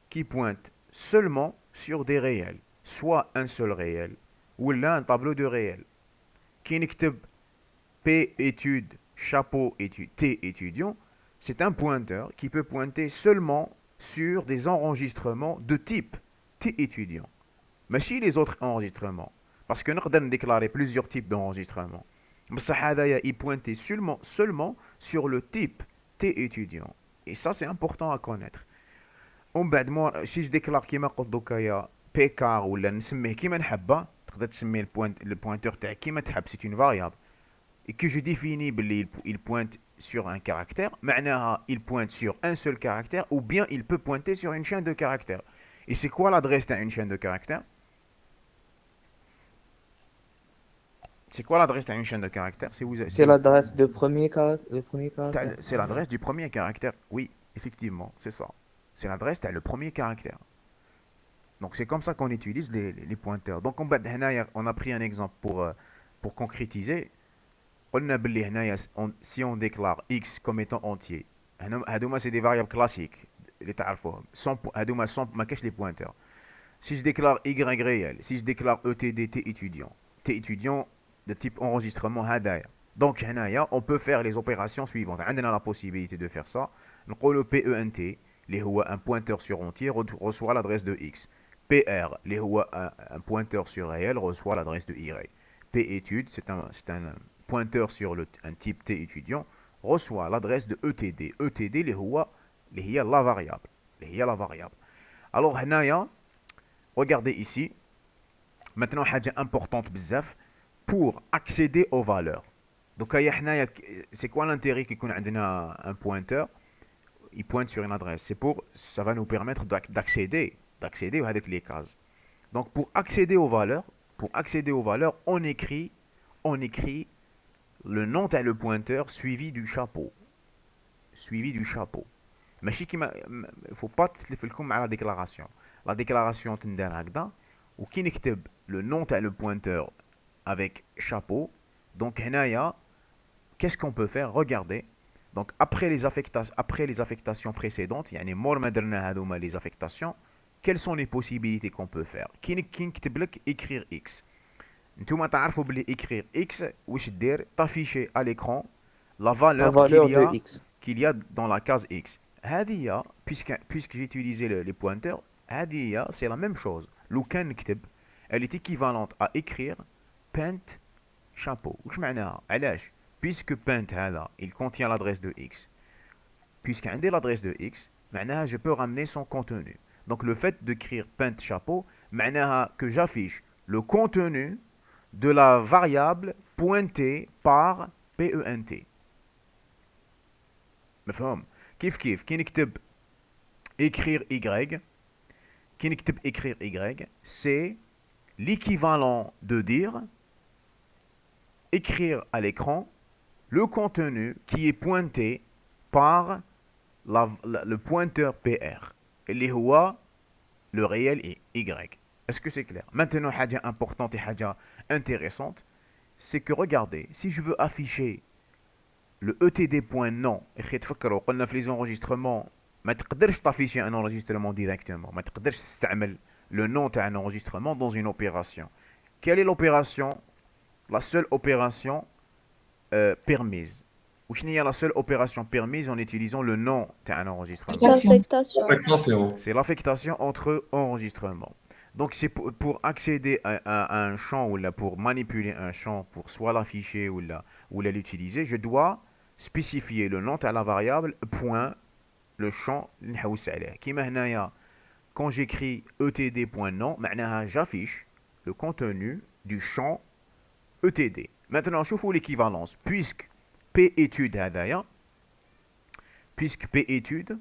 qui pointe seulement sur des réels, soit un seul réel, ou là un tableau de réels. Qui n'écrit P étude, chapeau étude, T étudiant, c'est un pointeur qui peut pointer seulement sur des enregistrements de type T étudiant. Mais si les autres enregistrements, parce que nous avons déclaré plusieurs types d'enregistrements, mais ça il pointait seulement sur le type T étudiant. Et ça, c'est important à connaître. Si je déclare كيما قلت دوكايا بي كار ولا نسميه كيما نحبه تقدر تسميه البوينتور تاعك كيما تحب سي اون فاريابل et que je définis il pointe sur un caractère معناها il pointe sur un seul caractère ou bien il peut pointer sur une chaîne de caractères. Et c'est quoi l'adresse d'une chaîne de caractères? C'est quoi l'adresse d'une chaîne de caractères? C'est l'adresse de premier caractère. C'est l'adresse du premier caractère. Oui, effectivement, c'est ça. C'est l'adresse le premier caractère. Donc c'est comme ça qu'on utilise les pointeurs. Donc on a pris un exemple pour concrétiser. Si on déclare x comme étant entier, c'est des variables classiques. Les pointeurs. Si je déclare y réel, si je déclare etd t étudiant de type enregistrement hadaya. Donc on peut faire les opérations suivantes. On a la possibilité de faire ça. Le PENT, un pointeur sur entier, reçoit l'adresse de x. PR, un pointeur sur réel, reçoit l'adresse de y. P étude, c'est un pointeur sur un type T étudiant, reçoit l'adresse de ETD. ETD, la variable. Alors, regardez ici. Maintenant, chose importante bzaf pour accéder aux valeurs. Donc, c'est quoi l'intérêt qu'on a un pointeur? Il pointe sur une adresse. Ça va nous permettre d'accéder avec les cases. Donc, pour accéder aux valeurs, on écrit le nom le pointeur suivi du chapeau. Mais il ne faut pas تلفلكم على la déclaration. La déclaration تندار هكذا وكي نكتب le nom le pointeur avec chapeau. Donc هنايا qu'est-ce qu'on peut faire? Regardez. Donc après les affectations précédentes, يعني مور ما درنا هذوما les affectations, quelles sont les possibilités qu'on peut faire? كي نكتب لك écrire x. نتوما تعرفوا بلي écrire x واش دير t'afficher à l'écran la valeur de x qu'il y a dans la case x. هذه puisque j'ai utilisé les pointeurs, هذه c'est la même chose. لو كان نكتب elle est équivalente à écrire paint chapeau. واش معناها؟ علاش؟ puisque paint هذا il contient l'adresse de x. Puisque عندي l'adresse de x, معناها je peux ramener son contenu. Donc le fait d'écrire paint chapeau, معناها que j'affiche le contenu de la variable pointée par PENT. مفهوم؟ كيف كي نكتب écrire y, c'est l'équivalent de dire écrire à l'écran le contenu qui est pointé par le pointeur PR. اللي هو le réel est y. Est-ce que c'est clair? Maintenant, حاجة importante et حاجة intéressante, c'est que regardez, si je veux afficher le etd.nom, تفكروا قلنا في les enregistrements ما تقدرش t'afficher un enregistrement directement, ما تقدرش تستعمل le nom d'un enregistrement dans une opération. Quelle est l'opération? La seule opération permise. Ou la seule opération permise en utilisant le nom d'un enregistrement. Affectation. C'est l'affectation entre enregistrements. Donc c'est pour accéder à un champ ou là pour manipuler un champ pour soit l'afficher ou l'utiliser, je dois spécifier le nom à la variable point le champ نحوس عليه. كيما هنايا quand j'écris etd.nom, معناها j'affiche le contenu du champ etd. Maintenant, شوفوا l'équivalence. Puisque P étude هذايا, puisque P étude,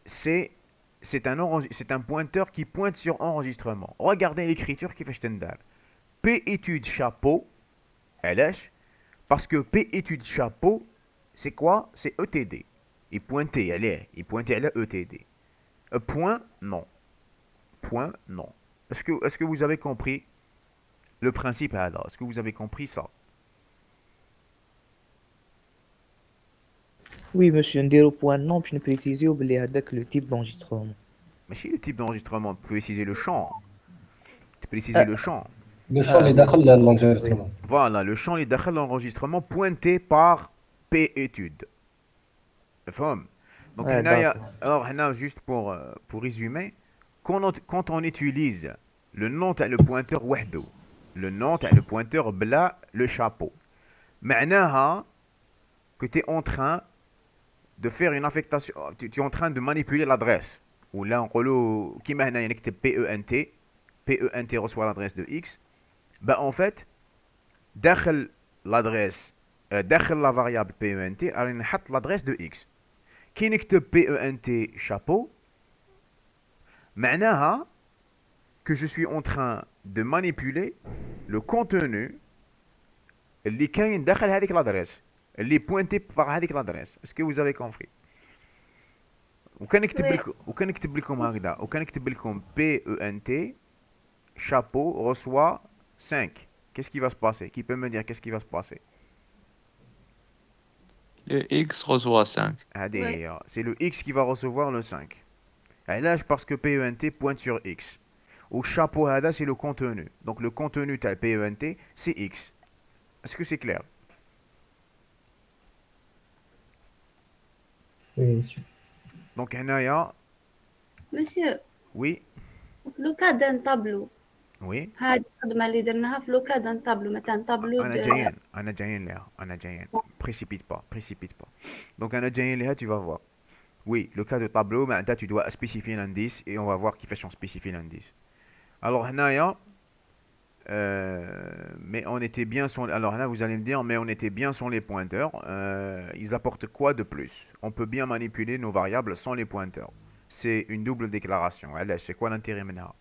c'est un pointeur qui pointe sur enregistrement. Regardez l'écriture qui fait تندار. P étude chapeau, علاش? Parce que P étude chapeau, c'est quoi? C'est ETD. Il pointait à ETD. Point, non. Point, non. Est-ce que vous avez compris le principe là? Est-ce que vous avez compris ça? Oui, monsieur, نديرو point nom باش نبريسيزيو بلي هذاك لو تيب d'enregistrement. ماشي le type d'enregistrement, préciser le champ. Préciser Ah, le champ. لو شون ah اللي oui, داخل oui. لونجسترومون. Voilà, le champ est dans l'enregistrement pointé par P étude. فهم. Donc, Ouais, هنايا- d'accord. alors, هنا, juste pour résumer, quand on utilise le nom تاع le pointeur وحده, le nom تاع le pointeur بلا le chapeau, معناها que tu es en train de faire une affectation, tu es en train de manipuler l'adresse. Ou là, on reloue, qui m'a dit PENT, PENT reçoit l'adresse de X. Ben, en fait, داخل l'adresse, داخل la variable PENT, alors نحط l'adresse de X. كي نكتب PENT chapeau, معناها que je suis en train de manipuler le contenu اللي كاين داخل هذيك l'adresse, اللي pointé par هذيك l'adresse. Est-ce que vous avez compris? Oui. وكان نكتب لكم هكذا وكان نكتب لكم PENT chapeau reçoit 5. Qu'est-ce qui va se passer? Qui peut me dire qu'est-ce qui va se passer? Le X reçoit 5. Ouais. C'est le X qui va recevoir le 5. علاش parce que PENT pointe sur X. Au chapeau هذا c'est le contenu. Donc le contenu تاع PENT c'est X. Est-ce que c'est clair? Oui, monsieur. Donc هنايا Monsieur, oui في لو كا دان طابلو oui هاد الخدمة اللي درناها في لو كا دان طابلو مثلا طابلو انا جايين لها précipite pas. Donc انا جايين لها tu vas voir. Oui, le cas de tableau, maintenant tu dois spécifier l'indice et on va voir qui fait son spécifier l'indice. Alors, Hanaya, mais on était bien sur. Alors là, vous allez me dire, mais on était bien sur les pointeurs. Ils apportent quoi de plus? On peut bien manipuler nos variables sans les pointeurs. C'est une double déclaration. Allez, c'est quoi l'intérêt maintenant?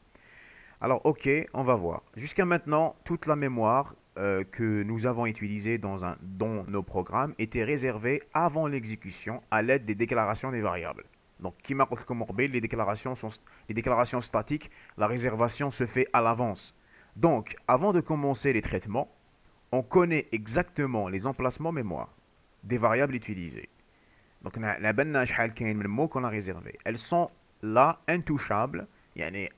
Alors, ok, on va voir. Jusqu'à maintenant, toute la mémoire que nous avons utilisée dans nos programmes était réservée avant l'exécution à l'aide des déclarations des variables. Donc, comme les déclarations statiques, la réservation se fait à l'avance. Donc, avant de commencer les traitements, on connaît exactement les emplacements mémoire des variables utilisées. Donc, la benna شحال كاين من mots qu'on a réservés. Elles sont là, intouchables.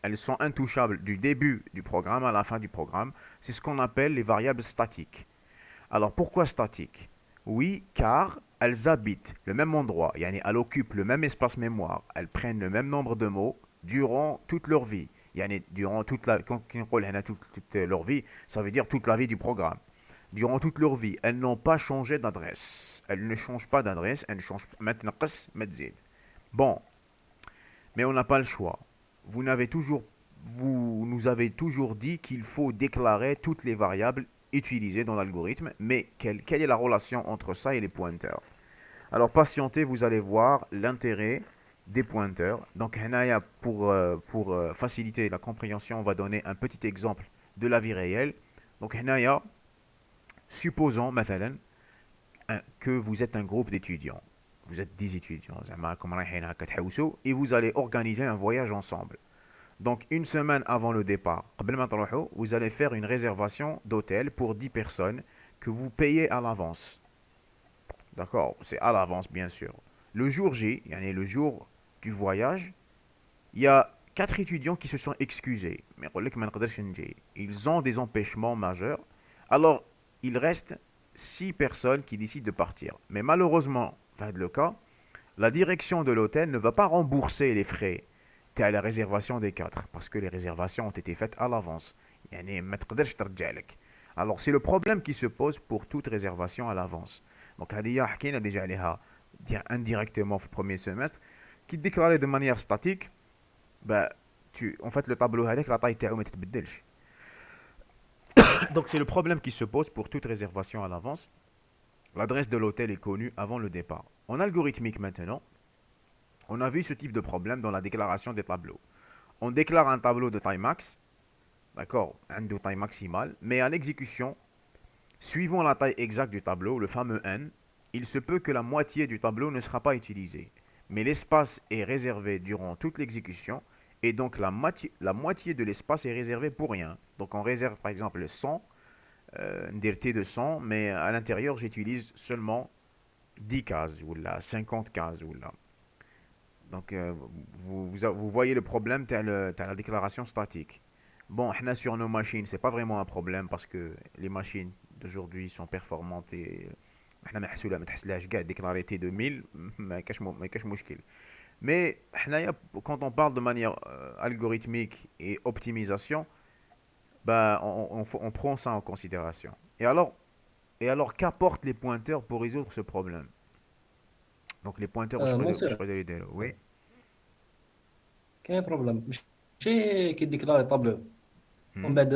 Elles sont intouchables du début du programme à la fin du programme. C'est ce qu'on appelle les variables statiques. Alors pourquoi statiques? Oui, car elles habitent le même endroit. Elles occupent le même espace mémoire. Elles prennent le même nombre de mots durant toute leur vie. Durant toute leur vie, ça veut dire toute la vie du programme. Durant toute leur vie, elles n'ont pas changé d'adresse. Elles ne changent pas d'adresse. Elles ne changent pas. Bon, mais on n'a pas le choix. Vous nous avez toujours dit qu'il faut déclarer toutes les variables utilisées dans l'algorithme, mais quelle est la relation entre ça et les pointeurs? Alors patientez, vous allez voir l'intérêt des pointeurs. Donc pour faciliter la compréhension, on va donner un petit exemple de la vie réelle. Donc supposons مثلا que vous êtes un groupe d'étudiants. Vous êtes 10 étudiants, et vous allez organiser un voyage ensemble. Donc, une semaine avant le départ, vous allez faire une réservation d'hôtel pour 10 personnes que vous payez à l'avance. D'accord? C'est à l'avance, bien sûr. Le jour J, le jour du voyage, il y a 4 étudiants qui se sont excusés. Mais ils ont des empêchements majeurs. Alors, il reste 6 personnes qui décident de partir. Mais malheureusement, le cas, la direction de l'hôtel ne va pas rembourser les frais à la réservation des 4 parce que les réservations ont été faites à l'avance. Alors c'est le problème qui se pose pour toute réservation à l'avance. Donc Hadia حكينا déjà عليها indirectement au premier semestre qui déclarait de manière statique en fait le tableau هذاك la taille تاعو ما تتبدلش. Donc c'est le problème qui se pose pour toute réservation à l'avance. L'adresse de l'hôtel est connue avant le départ. En algorithmique maintenant, on a vu ce type de problème dans la déclaration des tableaux. On déclare un tableau de taille max, d'accord, un de taille maximale, mais à l'exécution, suivant la taille exacte du tableau, le fameux n, il se peut que la moitié du tableau ne sera pas utilisée. Mais l'espace est réservé durant toute l'exécution, et donc la moitié de l'espace est réservé pour rien. Donc on réserve par exemple 100, une DLT de 100, mais à l'intérieur j'utilise seulement 10 cases ou là 50 cases ou là. Donc vous voyez le problème, t'as la déclaration statique. Bon, là, sur nos machines, c'est pas vraiment un problème parce que les machines d'aujourd'hui sont performantes et احنا ما تحسلهاش كاع déclarer T2000 ما كاش مشكل. Mais حنايا, quand on parle de manière algorithmique et optimisation, bah, on prend ça en considération. Et alors qu'apportent les pointeurs pour résoudre ce problème? Donc les pointeurs, je ناصر peux les dire, oui. كاين بروبليم ماشي كيديكلاري طابلو ومن Hmm. بعد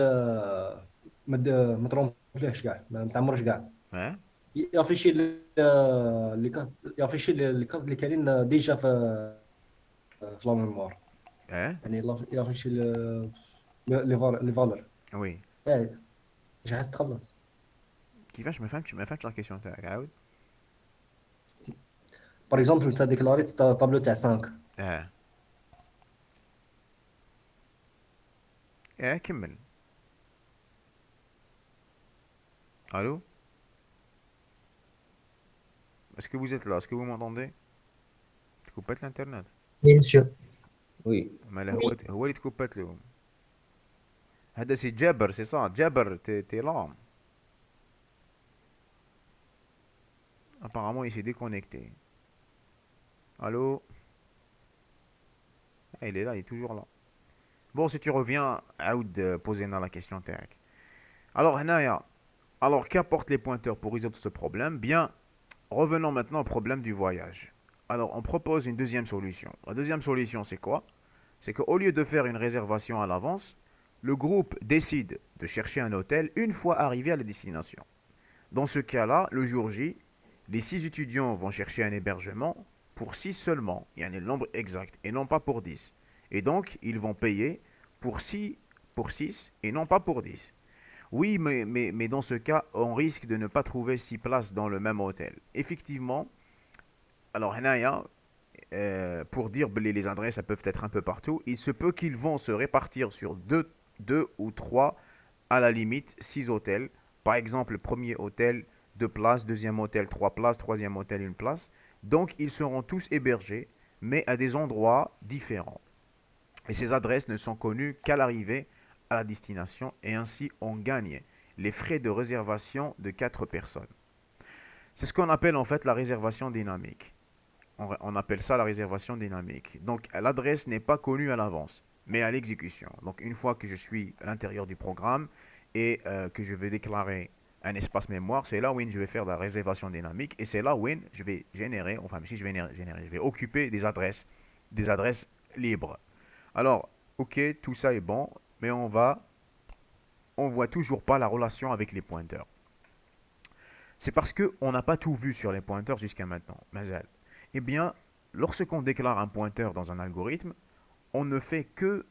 ما ترومبليهش كاع ما تعمرش كاع Hein? يافيشي يافيشي لي كاز اللي كاينين ديجا في لا ميموار Hein? يعني يافيشي لي فالور Oui. يعني مش عايز تخلص كيفاش ما فهمتش لا كيسيون تاعك عاود. باغ اكزومبل انت ديكلاريت طابلو تاع 5 اه كمل. Allô? Est-ce que vous êtes là? Est-ce que vous m'entendez? تكوبات الانترنت. Oui, monsieur. Oui. ما هو اللي تكوبات لهم. هذا سي جابر, سي صا جابر, t'es là. Apparemment il s'est déconnecté. Allô? Ah, il est là, il est toujours là. Bon, si tu reviens, عاود posez-nous la question تاعك. Alors هنايا, alors qu'apportent les pointeurs pour résoudre ce problème? Bien, revenons maintenant au problème du voyage. Alors on propose une deuxième solution. La deuxième solution, c'est quoi? C'est qu'au lieu de faire une réservation à l'avance, le groupe décide de chercher un hôtel une fois arrivé à la destination. Dans ce cas-là, le jour J, les 6 étudiants vont chercher un hébergement pour 6 seulement, il y a le nombre exact, et non pas pour 10. Et donc, ils vont payer pour 6 et non pas pour 10. Oui, mais dans ce cas, on risque de ne pas trouver 6 places dans le même hôtel. Effectivement, alors هنايا, pour dire que les adresses elles peuvent être un peu partout, il se peut qu'ils vont se répartir sur deux ou trois, à la limite, 6 hôtels. Par exemple, le premier hôtel, 2 places, deuxième hôtel, 3 places, troisième hôtel, 1 place. Donc, ils seront tous hébergés, mais à des endroits différents. Et ces adresses ne sont connues qu'à l'arrivée à la destination, et ainsi on gagne les frais de réservation de 4 personnes. C'est ce qu'on appelle en fait la réservation dynamique. On appelle ça la réservation dynamique. Donc l'adresse n'est pas connue à l'avance, mais à l'exécution. Donc une fois que je suis à l'intérieur du programme et que je vais déclarer un espace mémoire, c'est là où je vais faire la réservation dynamique, et c'est là où je vais générer, enfin si je vais générer, je vais occuper des adresses libres. Alors, ok, tout ça est bon, mais on voit toujours pas la relation avec les pointeurs. C'est parce qu'on n'a pas tout vu sur les pointeurs jusqu'à maintenant. Mazal. Eh bien, lorsqu'on déclare un pointeur dans un algorithme, on ne fait que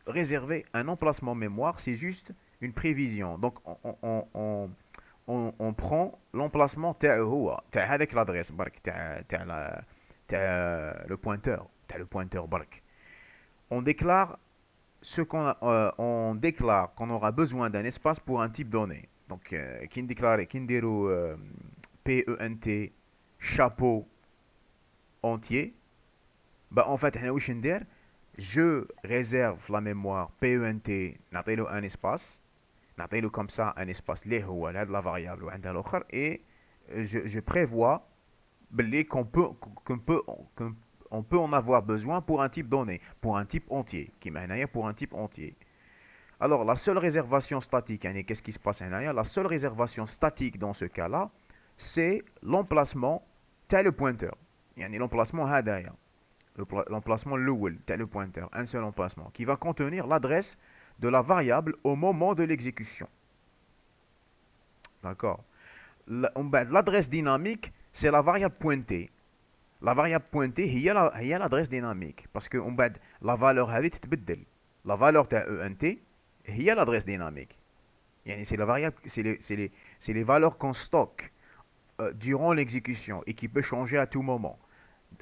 réserver un emplacement mémoire, c'est juste une prévision. Donc, on prend l'emplacement avec l'adresse, le pointeur. On déclare on déclare qu'on aura besoin d'un espace pour un type donné. Donc, qui déclare PENT chapeau entier, bah en fait, je réserve la mémoire PENT, نعطيله un espace, نعطيله comme ça un espace اللي هو لهاد la variable وعندها l'autre, et je prévois qu'on peut en avoir besoin pour un type donné, pour un type entier, qui معناها pour un type entier. Alors, la seule réservation statique, qu'est-ce qui se passe? La seule réservation statique dans ce cas-là, c'est l'emplacement tel le pointeur. L'emplacement هدايا. L'emplacement l'oul tel le pointeur, un seul emplacement, qui va contenir l'adresse de la variable au moment de l'exécution. D'accord? L'adresse dynamique, c'est la variable pointée. La variable pointée, il y a l'adresse dynamique. Parce que la valeur هذه تتبدل. La valeur de ENT, il y a l'adresse dynamique. C'est la variable, c'est les valeurs qu'on stocke durant l'exécution et qui peut changer à tout moment.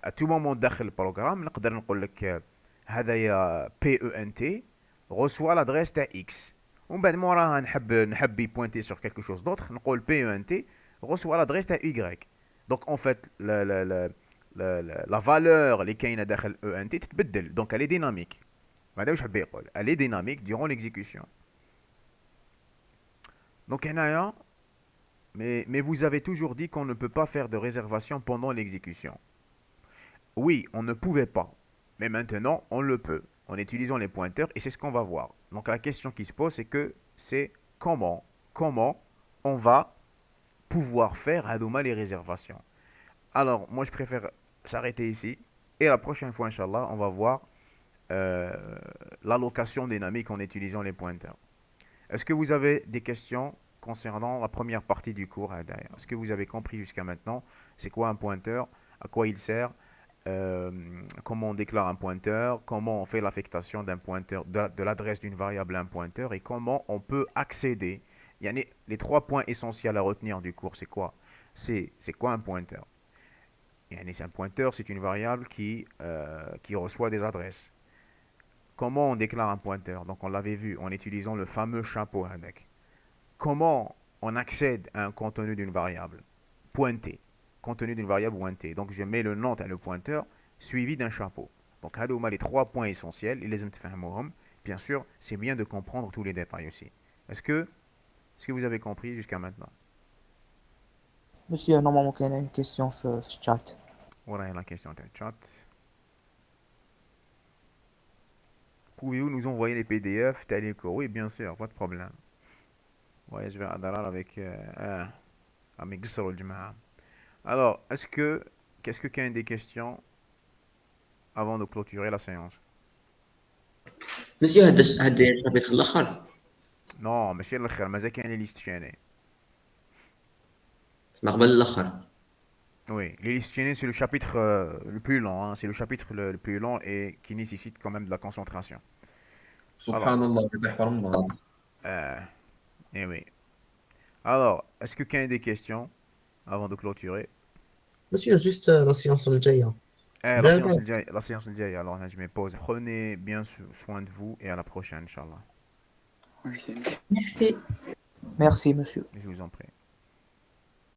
À tout moment داخل البروغرام نقدر نقول لك هذايا PENT reçoit l'adresse تاع X. ومن بعد موراها نحب يبوينتي sur quelque chose d'autre, نقول PENT reçoit l'adresse تاع Y. Donc en fait, la valeur اللي كاينه داخل ENT تتبدل. Donc elle est dynamique. هذا واش حاب يقول. Elle est dynamique durant l'exécution. Donc هنايا mais vous avez toujours dit qu'on ne peut pas faire de réservation pendant l'exécution. Oui, on ne pouvait pas. Mais maintenant, on le peut en utilisant les pointeurs et c'est ce qu'on va voir. Donc la question qui se pose, c'est comment on va pouvoir faire à Douma les réservations. Alors, moi je préfère s'arrêter ici et la prochaine fois, Inch'Allah, on va voir l'allocation dynamique en utilisant les pointeurs. Est-ce que vous avez des questions concernant la première partie du cours derrière? Est-ce que vous avez compris jusqu'à maintenant c'est quoi un pointeur, à quoi il sert, comment on déclare un pointeur, comment on fait l'affectation d'un pointeur, de l'adresse d'une variable à un pointeur et comment on peut accéder. Il y a les 3 points essentiels à retenir du cours, c'est quoi? C'est quoi un pointeur? Un pointeur, c'est une variable qui reçoit des adresses. Comment on déclare un pointeur? Donc on l'avait vu en utilisant le fameux chapeau avec. Comment on accède à un contenu d'une variable pointé? Contenu d'une variable pointée. Donc je mets le nom à le pointeur suivi d'un chapeau. Donc هادو les 3 points essentiels, il لازم تفهموهم. Bien sûr, c'est bien de comprendre tous les détails aussi. Est-ce que vous avez compris jusqu'à maintenant? Monsieur, normalement, il y a une question في chat. Voilà la question dans le chat. Pouvez-vous nous envoyer les PDF tels que... Oui, bien sûr, pas de problème. Ouais, je vais adhérer avec Gsro al-Jama'a. Alors, qu'est-ce que quelqu'un a des questions avant de clôturer la séance? مسيو هذا الشابتر الاخر Non, ماشي الاخر مازال كاين لي ليست chaînée. ما قبل الاخر. Oui, les listes chaînées, c'est le chapitre le plus long, hein. C'est le chapitre le plus long et qui nécessite quand même de la concentration. سبحان الله يحفظ الله. Eh oui. Alors, est-ce que quelqu'un a des questions avant de clôturer? Monsieur, juste la séance الجاية. La séance الجاية. Alors, là, je me pose. Prenez bien soin de vous et à la prochaine, Inch'Allah. Merci. Merci, monsieur. Je vous en prie.